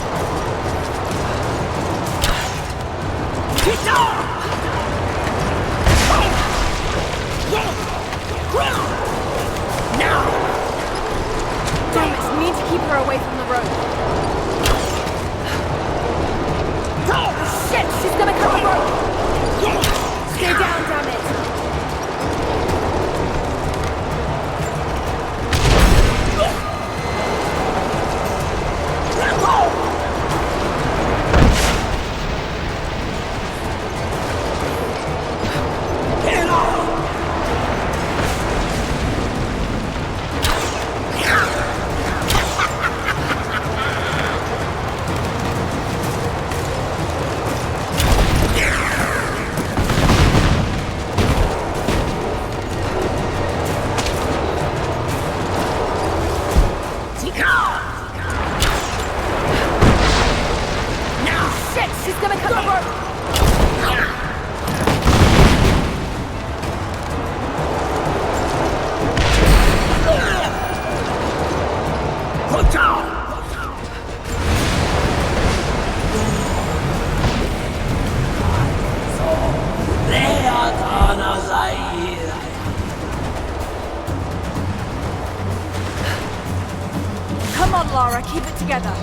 Damn it, need to keep her away from the rope. Oh, shit, she's gonna cut the rope! Stay down, damn it! Shit, she's gonna cut the rope! Come on, Lara, keep it together.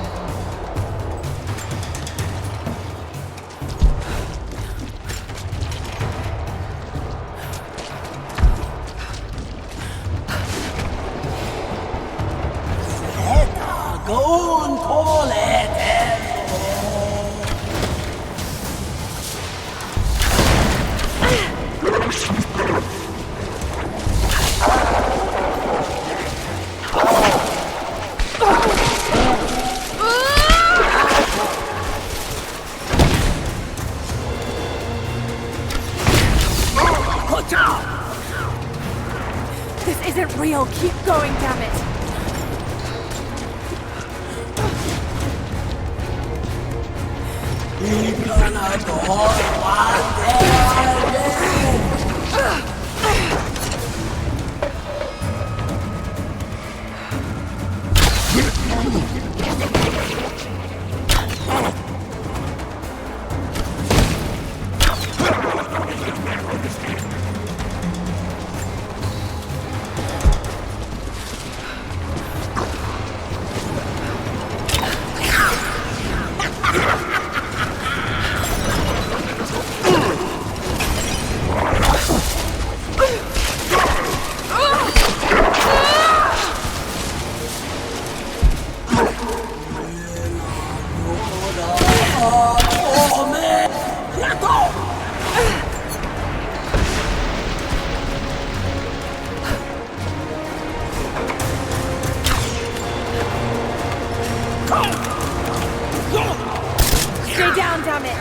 This isn't real. Keep going, damn it. Stay down, damn it!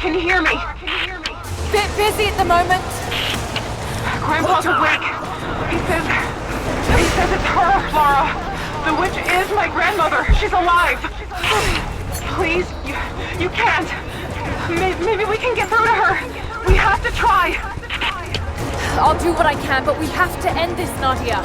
Can you hear me? Bit busy at the moment. Grandpa's awake. He says it's her, Laura. The witch is my grandmother. She's alive. Please, you can't. Maybe we can get through to her. We have to try. I'll do what I can, but we have to end this, Nadia.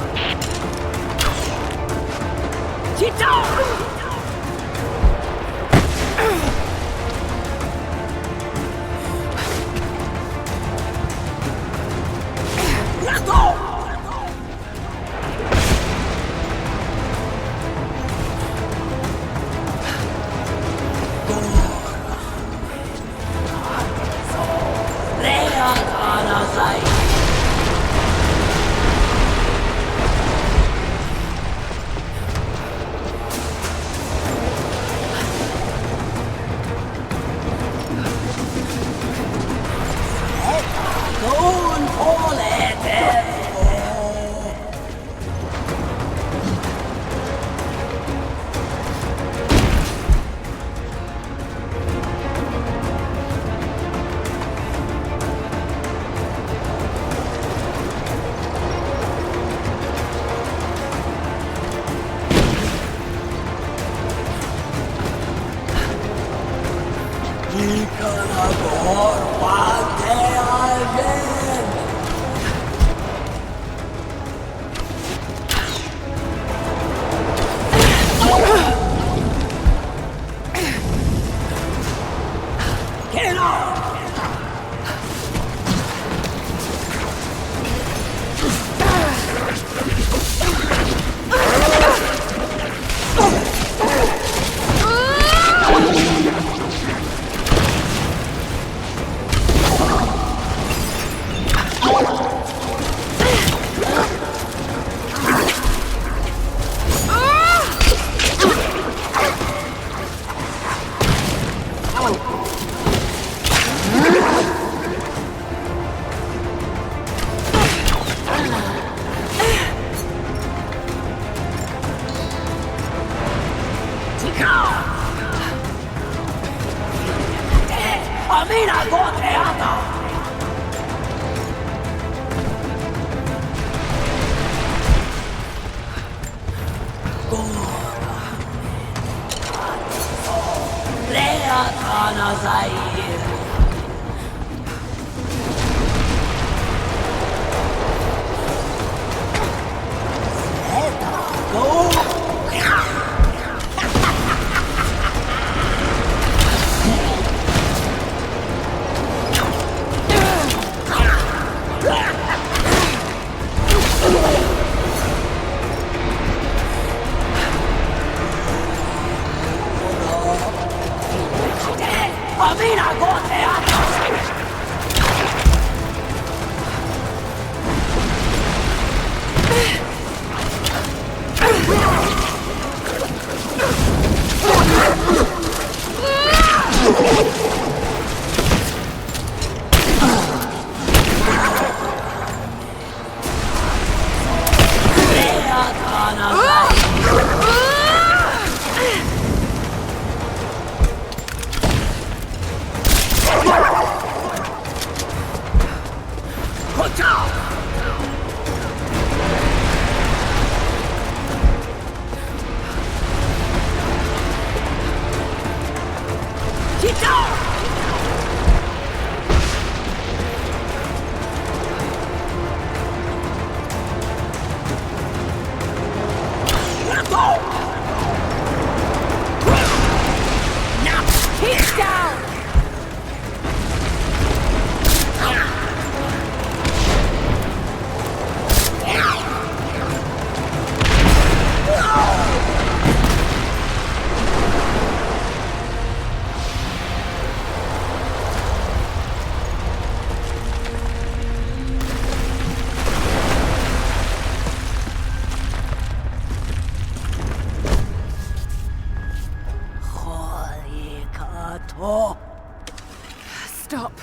Stop.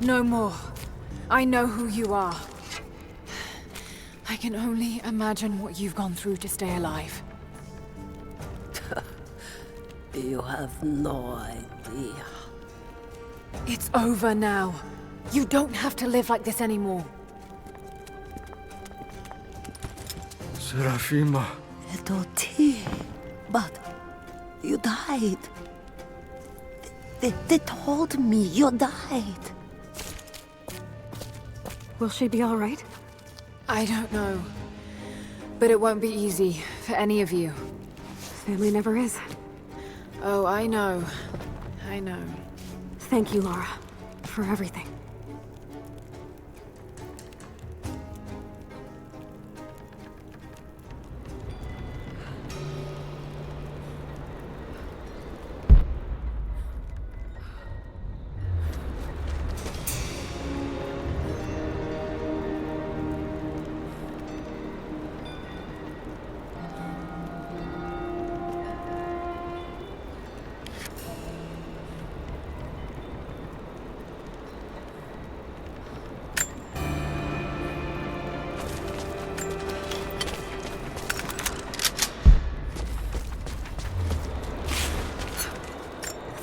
No more. I know who you are. I can only imagine what you've gone through to stay alive. You have no idea. It's over now. You don't have to live like this anymore. Serafima. Edoti, but you died. They told me you died. Will she be all right? I don't know. But it won't be easy for any of you. Family never is. Oh, I know. I know. Thank you, Lara, for everything.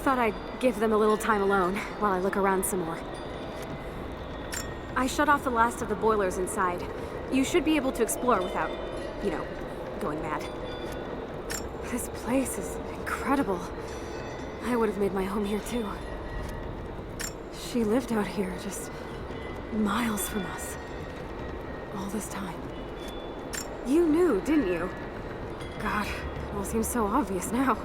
Thought I'd give them a little time alone while I look around some more. I shut off the last of the boilers inside. You should be able to explore without, you know, going mad. This place is incredible. I would have made my home here too. She lived out here, just miles from us. All this time. You knew, didn't you? God, it all seems so obvious now.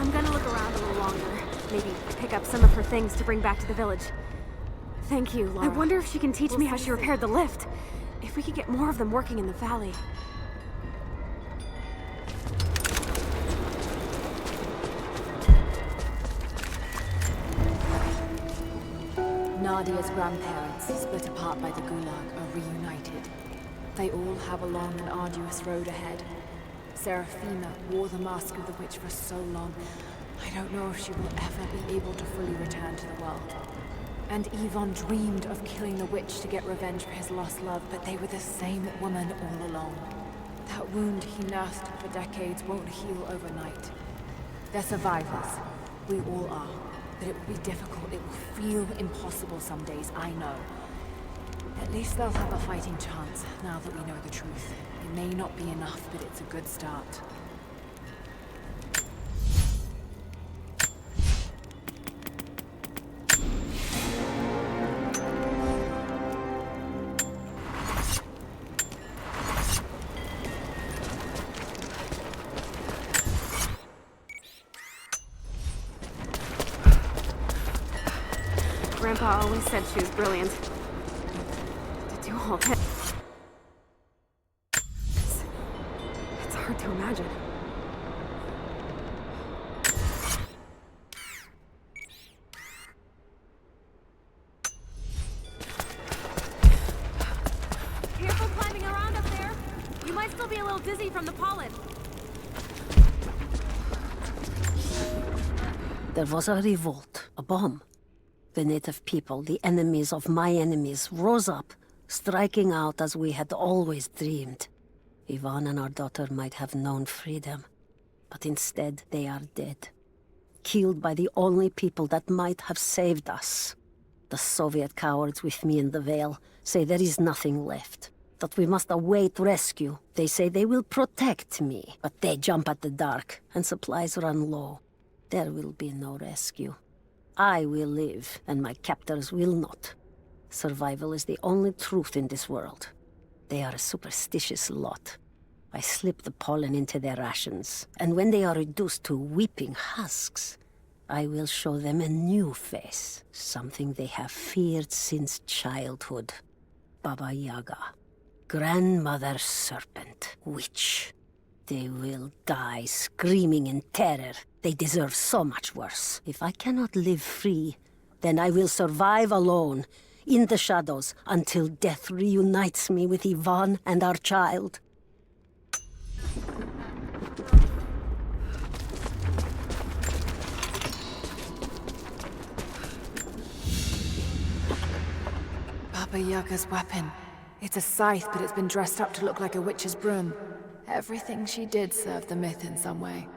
I'm gonna look around a little longer. Maybe pick up some of her things to bring back to the village. Thank you, Lara. I wonder if she can teach me how she repaired the lift. If we could get more of them working in the valley. Nadia's grandparents, split apart by the Gulag, are reunited. They all have a long and arduous road ahead. Serafina wore the mask of the witch for so long, I don't know if she will ever be able to fully return to the world. And Yvonne dreamed of killing the witch to get revenge for his lost love, but they were the same woman all along. That wound he nursed for decades won't heal overnight. They're survivors. We all are. But it will be difficult. It will feel impossible some days, I know. At least they'll have a fighting chance, now that we know the truth. It may not be enough, but it's a good start. Grandpa always said she was brilliant. To do all this... It's hard to imagine. Careful climbing around up there! You might still be a little dizzy from the pollen. There was a revolt, a bomb. The native people, the enemies of my enemies, rose up, striking out as we had always dreamed. Yvonne and our daughter might have known freedom, but instead they are dead. Killed by the only people that might have saved us. The Soviet cowards with me in the Vale say there is nothing left, that we must await rescue. They say they will protect me, but they jump at the dark, and supplies run low. There will be no rescue. I will live, and my captors will not. Survival is the only truth in this world. They are a superstitious lot. I slip the pollen into their rations, and when they are reduced to weeping husks, I will show them a new face, something they have feared since childhood. Baba Yaga, grandmother serpent, witch. They will die screaming in terror. They deserve so much worse. If I cannot live free, then I will survive alone, in the shadows, until death reunites me with Yvonne and our child. Baba Yaga's weapon. It's a scythe, but it's been dressed up to look like a witch's broom. Everything she did served the myth in some way.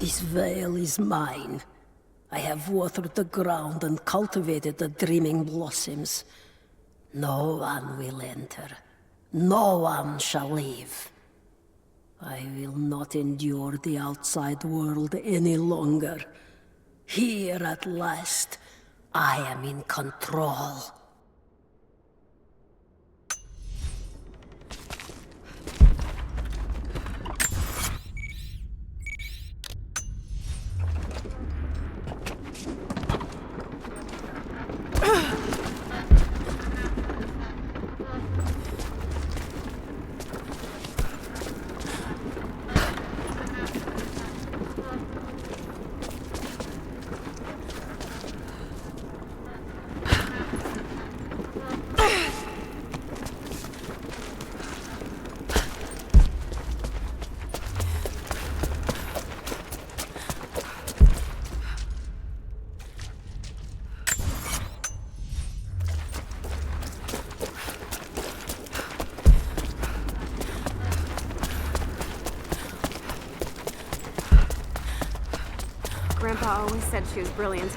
This veil is mine. I have watered the ground and cultivated the dreaming blossoms. No one will enter. No one shall leave. I will not endure the outside world any longer. Here at last, I am in control. Grandpa always said she was brilliant.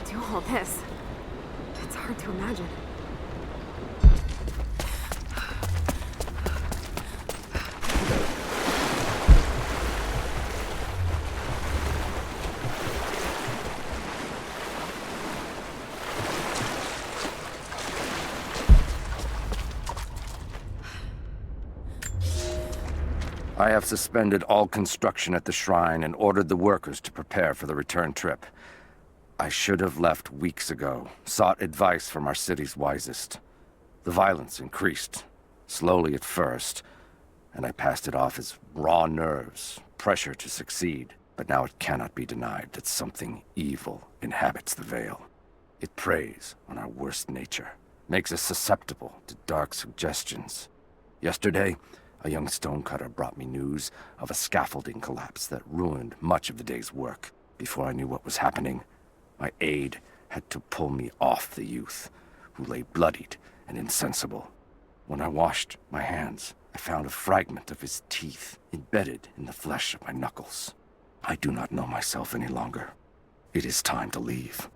To do all this, it's hard to imagine. I have suspended all construction at the shrine and ordered the workers to prepare for the return trip. I should have left weeks ago, sought advice from our city's wisest. The violence increased, slowly at first, and I passed it off as raw nerves, pressure to succeed. But now it cannot be denied that something evil inhabits the Vale. It preys on our worst nature, makes us susceptible to dark suggestions. Yesterday, a young stonecutter brought me news of a scaffolding collapse that ruined much of the day's work. Before I knew what was happening, my aide had to pull me off the youth, who lay bloodied and insensible. When I washed my hands, I found a fragment of his teeth embedded in the flesh of my knuckles. I do not know myself any longer. It is time to leave.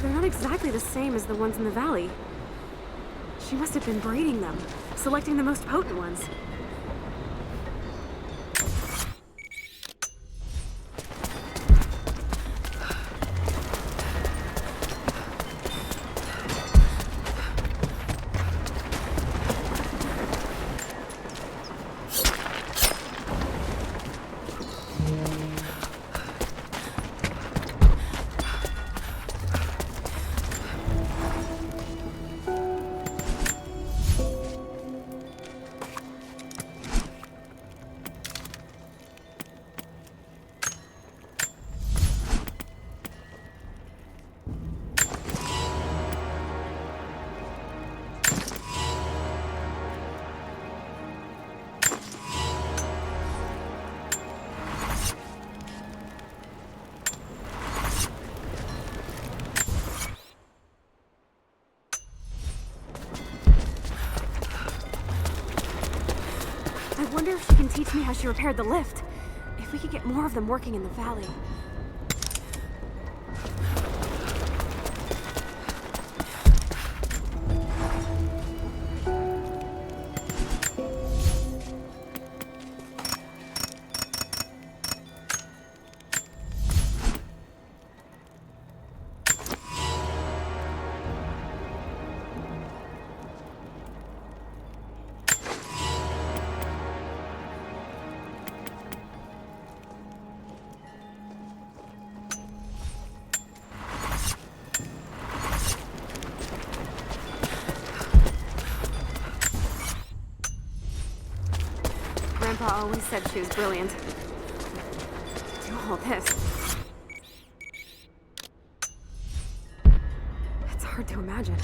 They're not exactly the same as the ones in the valley. She must have been breeding them, selecting the most potent ones. I wonder if she can teach me how she repaired the lift. If we could get more of them working in the valley. Grandpa always said she was brilliant. To do all this, hard to imagine.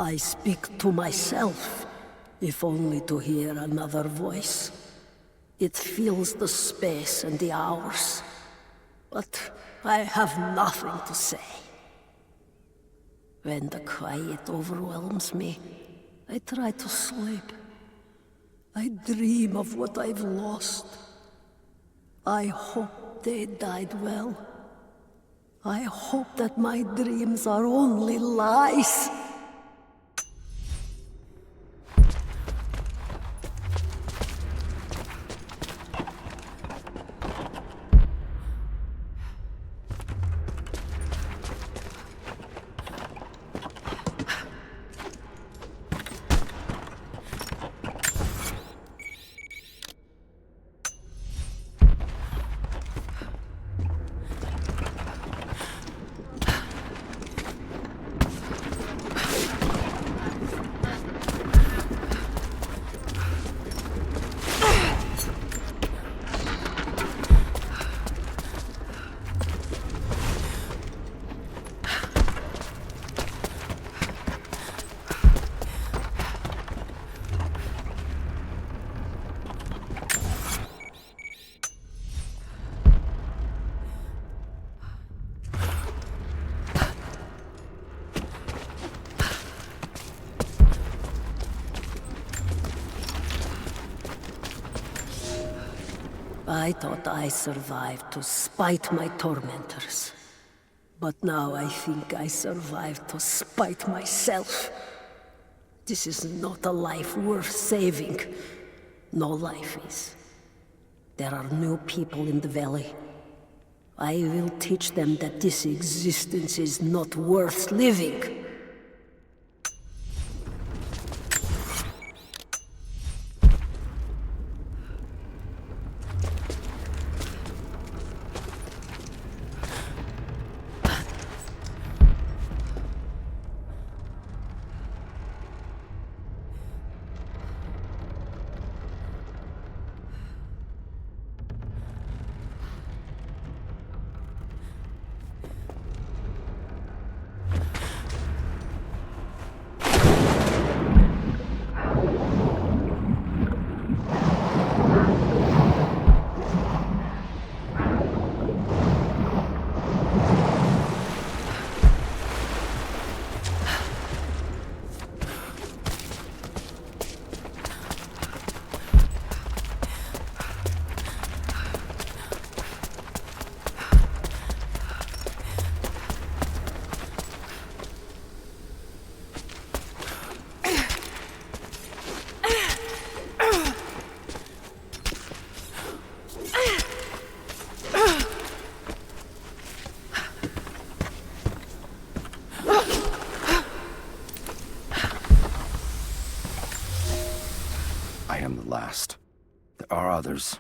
I speak to myself, if only to hear another voice. It fills the space and the hours, but I have nothing to say. When the quiet overwhelms me, I try to sleep. I dream of what I've lost. I hope they died well. I hope that my dreams are only lies. I thought I survived to spite my tormentors. But now I think I survived to spite myself. This is not a life worth saving. No life is. There are new people in the valley. I will teach them that this existence is not worth living. I am the last. There are others,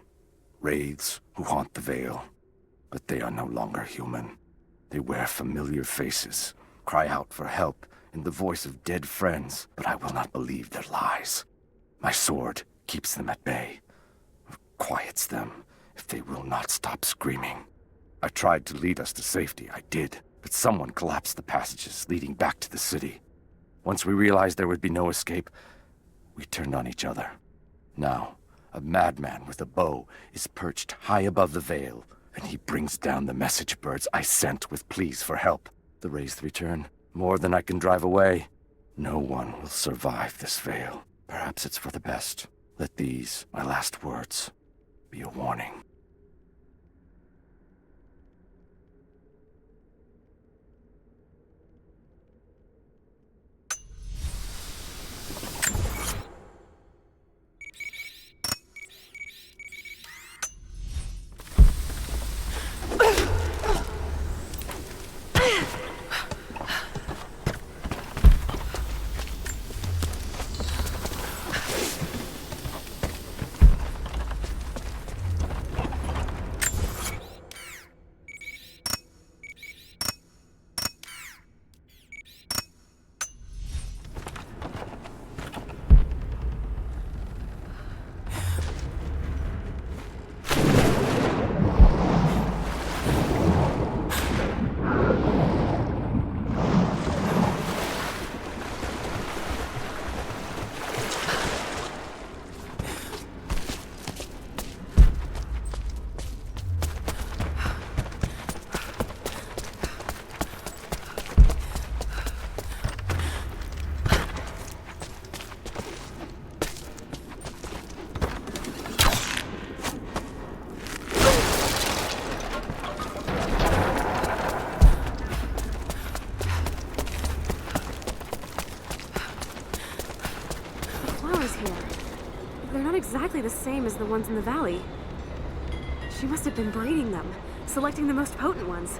wraiths who haunt the Vale, but they are no longer human. They wear familiar faces, cry out for help in the voice of dead friends, but I will not believe their lies. My sword keeps them at bay, or quiets them if they will not stop screaming. I tried to lead us to safety, I did, but someone collapsed the passages leading back to the city. Once we realized there would be no escape, we turned on each other. Now, a madman with a bow is perched high above the Vale, and he brings down the message birds I sent with pleas for help. The wraiths return, more than I can drive away. No one will survive this Vale. Perhaps it's for the best. Let these, my last words, be a warning. flowers here. They're not exactly the same as the ones in the valley. She must have been breeding them, selecting the most potent ones.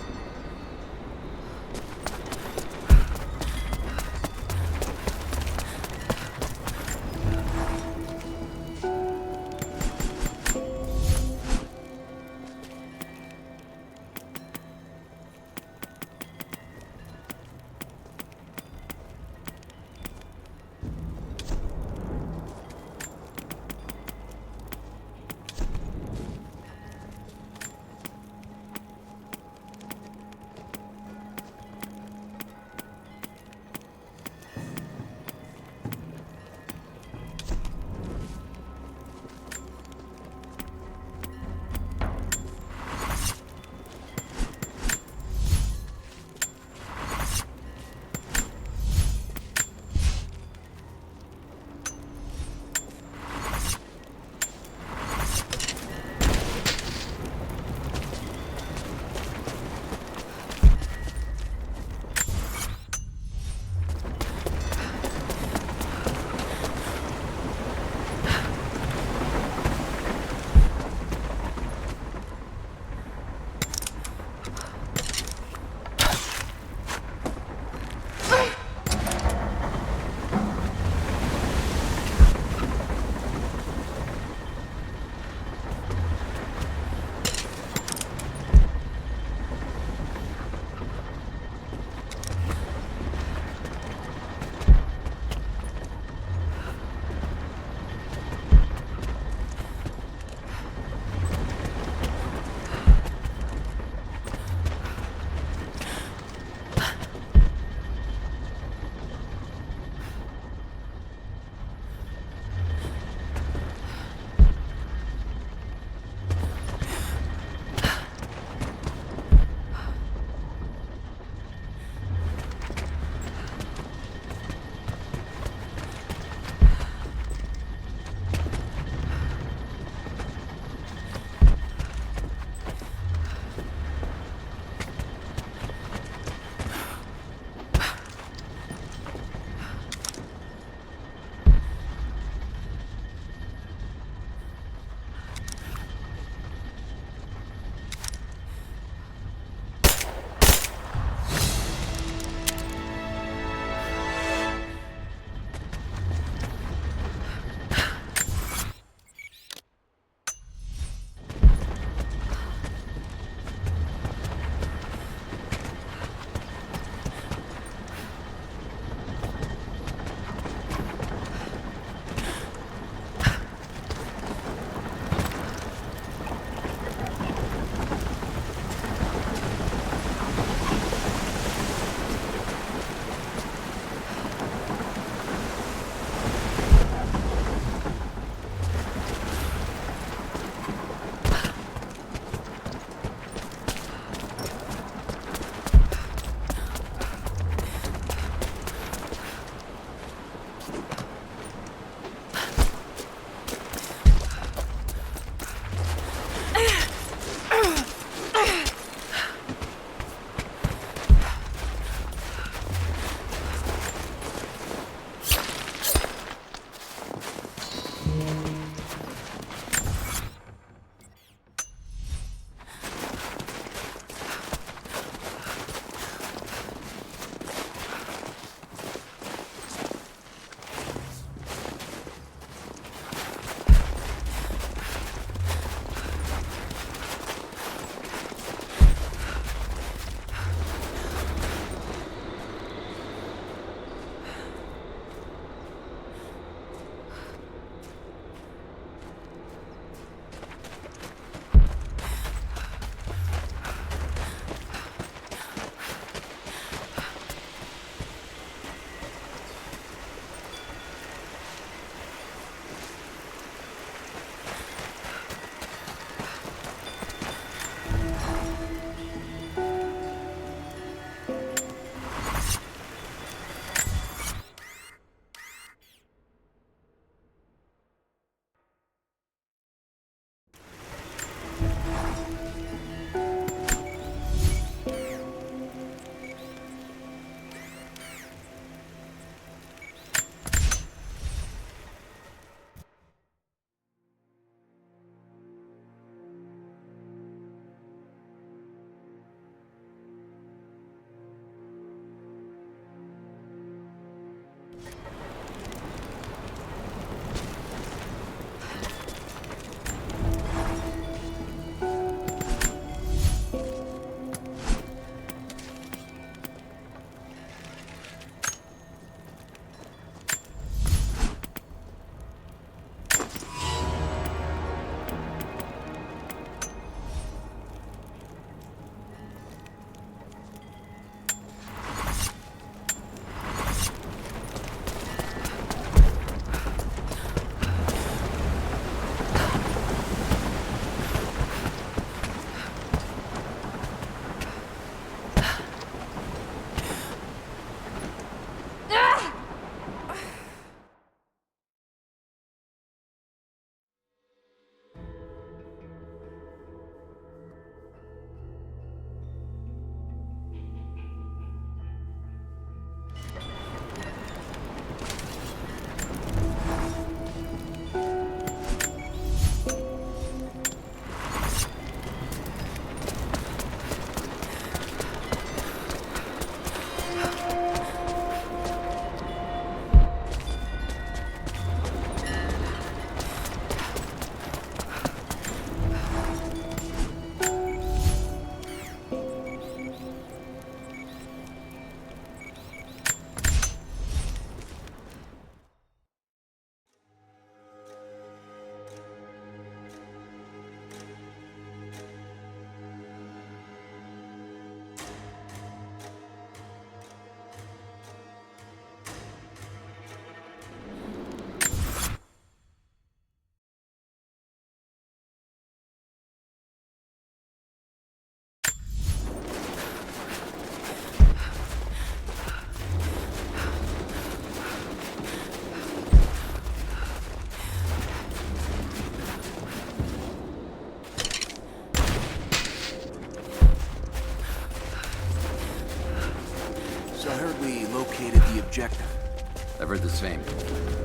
the same.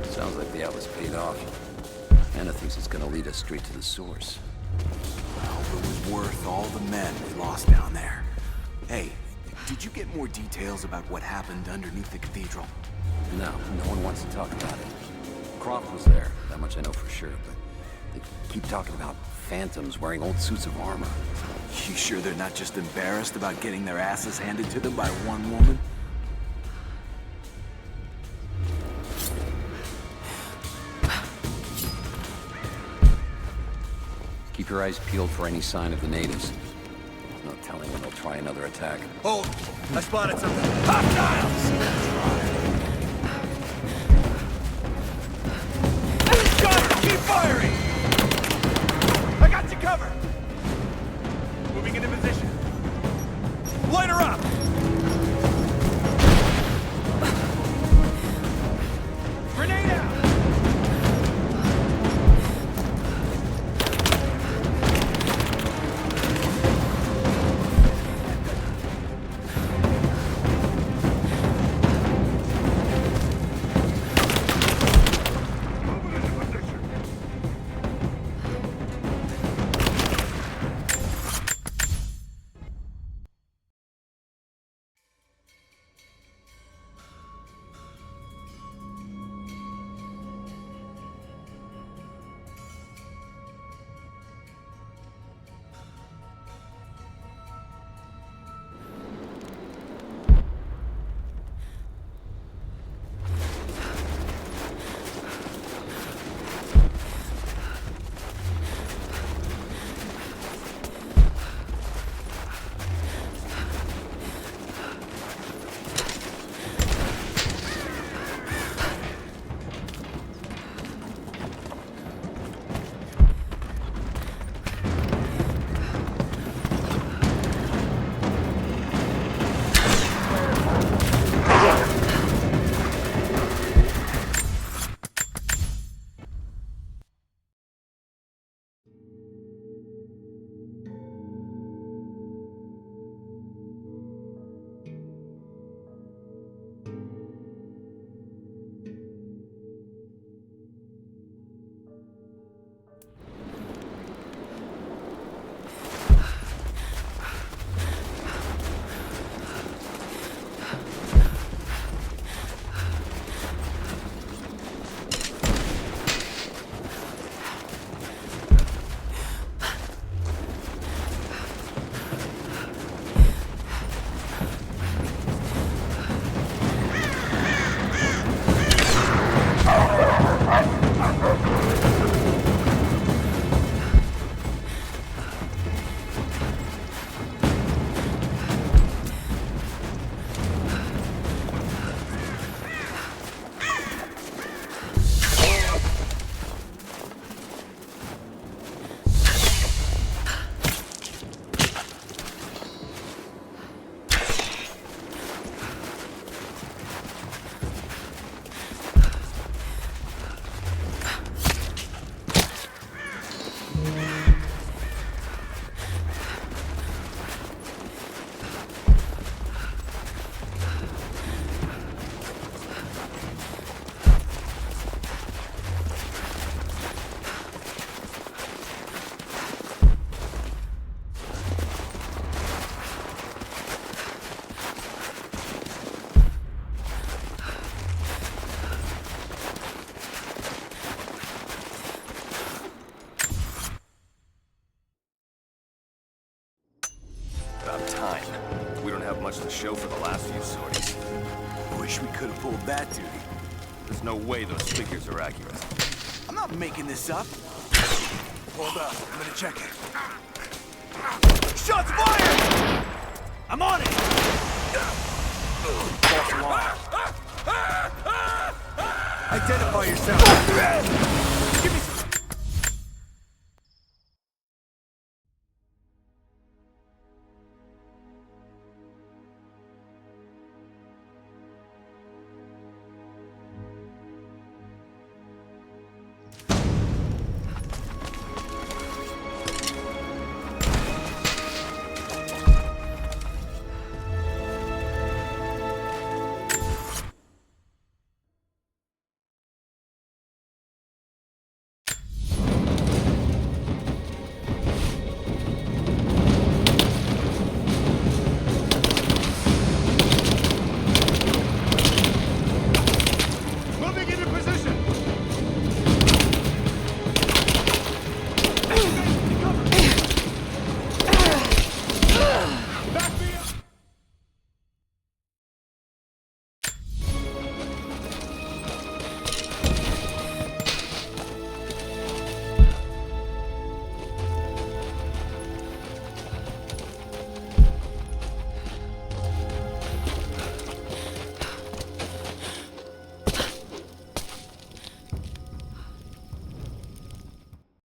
Sounds like the outlet's paid off. Anna thinks it's gonna lead us straight to the source. I hope it was worth all the men we lost down there. Hey, did you get more details about what happened underneath the cathedral? No, no one wants to talk about it. Croft was there, that much I know for sure, but they keep talking about phantoms wearing old suits of armor. You sure they're not just embarrassed about getting their asses handed to them by one woman? Keep your eyes peeled for any sign of the natives. There's no telling when they'll try another attack. Hold! I spotted something. Hostiles! Got her! Keep firing! I got you covered! Moving into position. Light her up! Grenade out! much to show for the last few sorties. Wish we could have pulled that duty. There's no way those figures are accurate. I'm not making this up. Hold up, I'm gonna check it. Shots fired! I'm on it! False alarm. Identify yourself!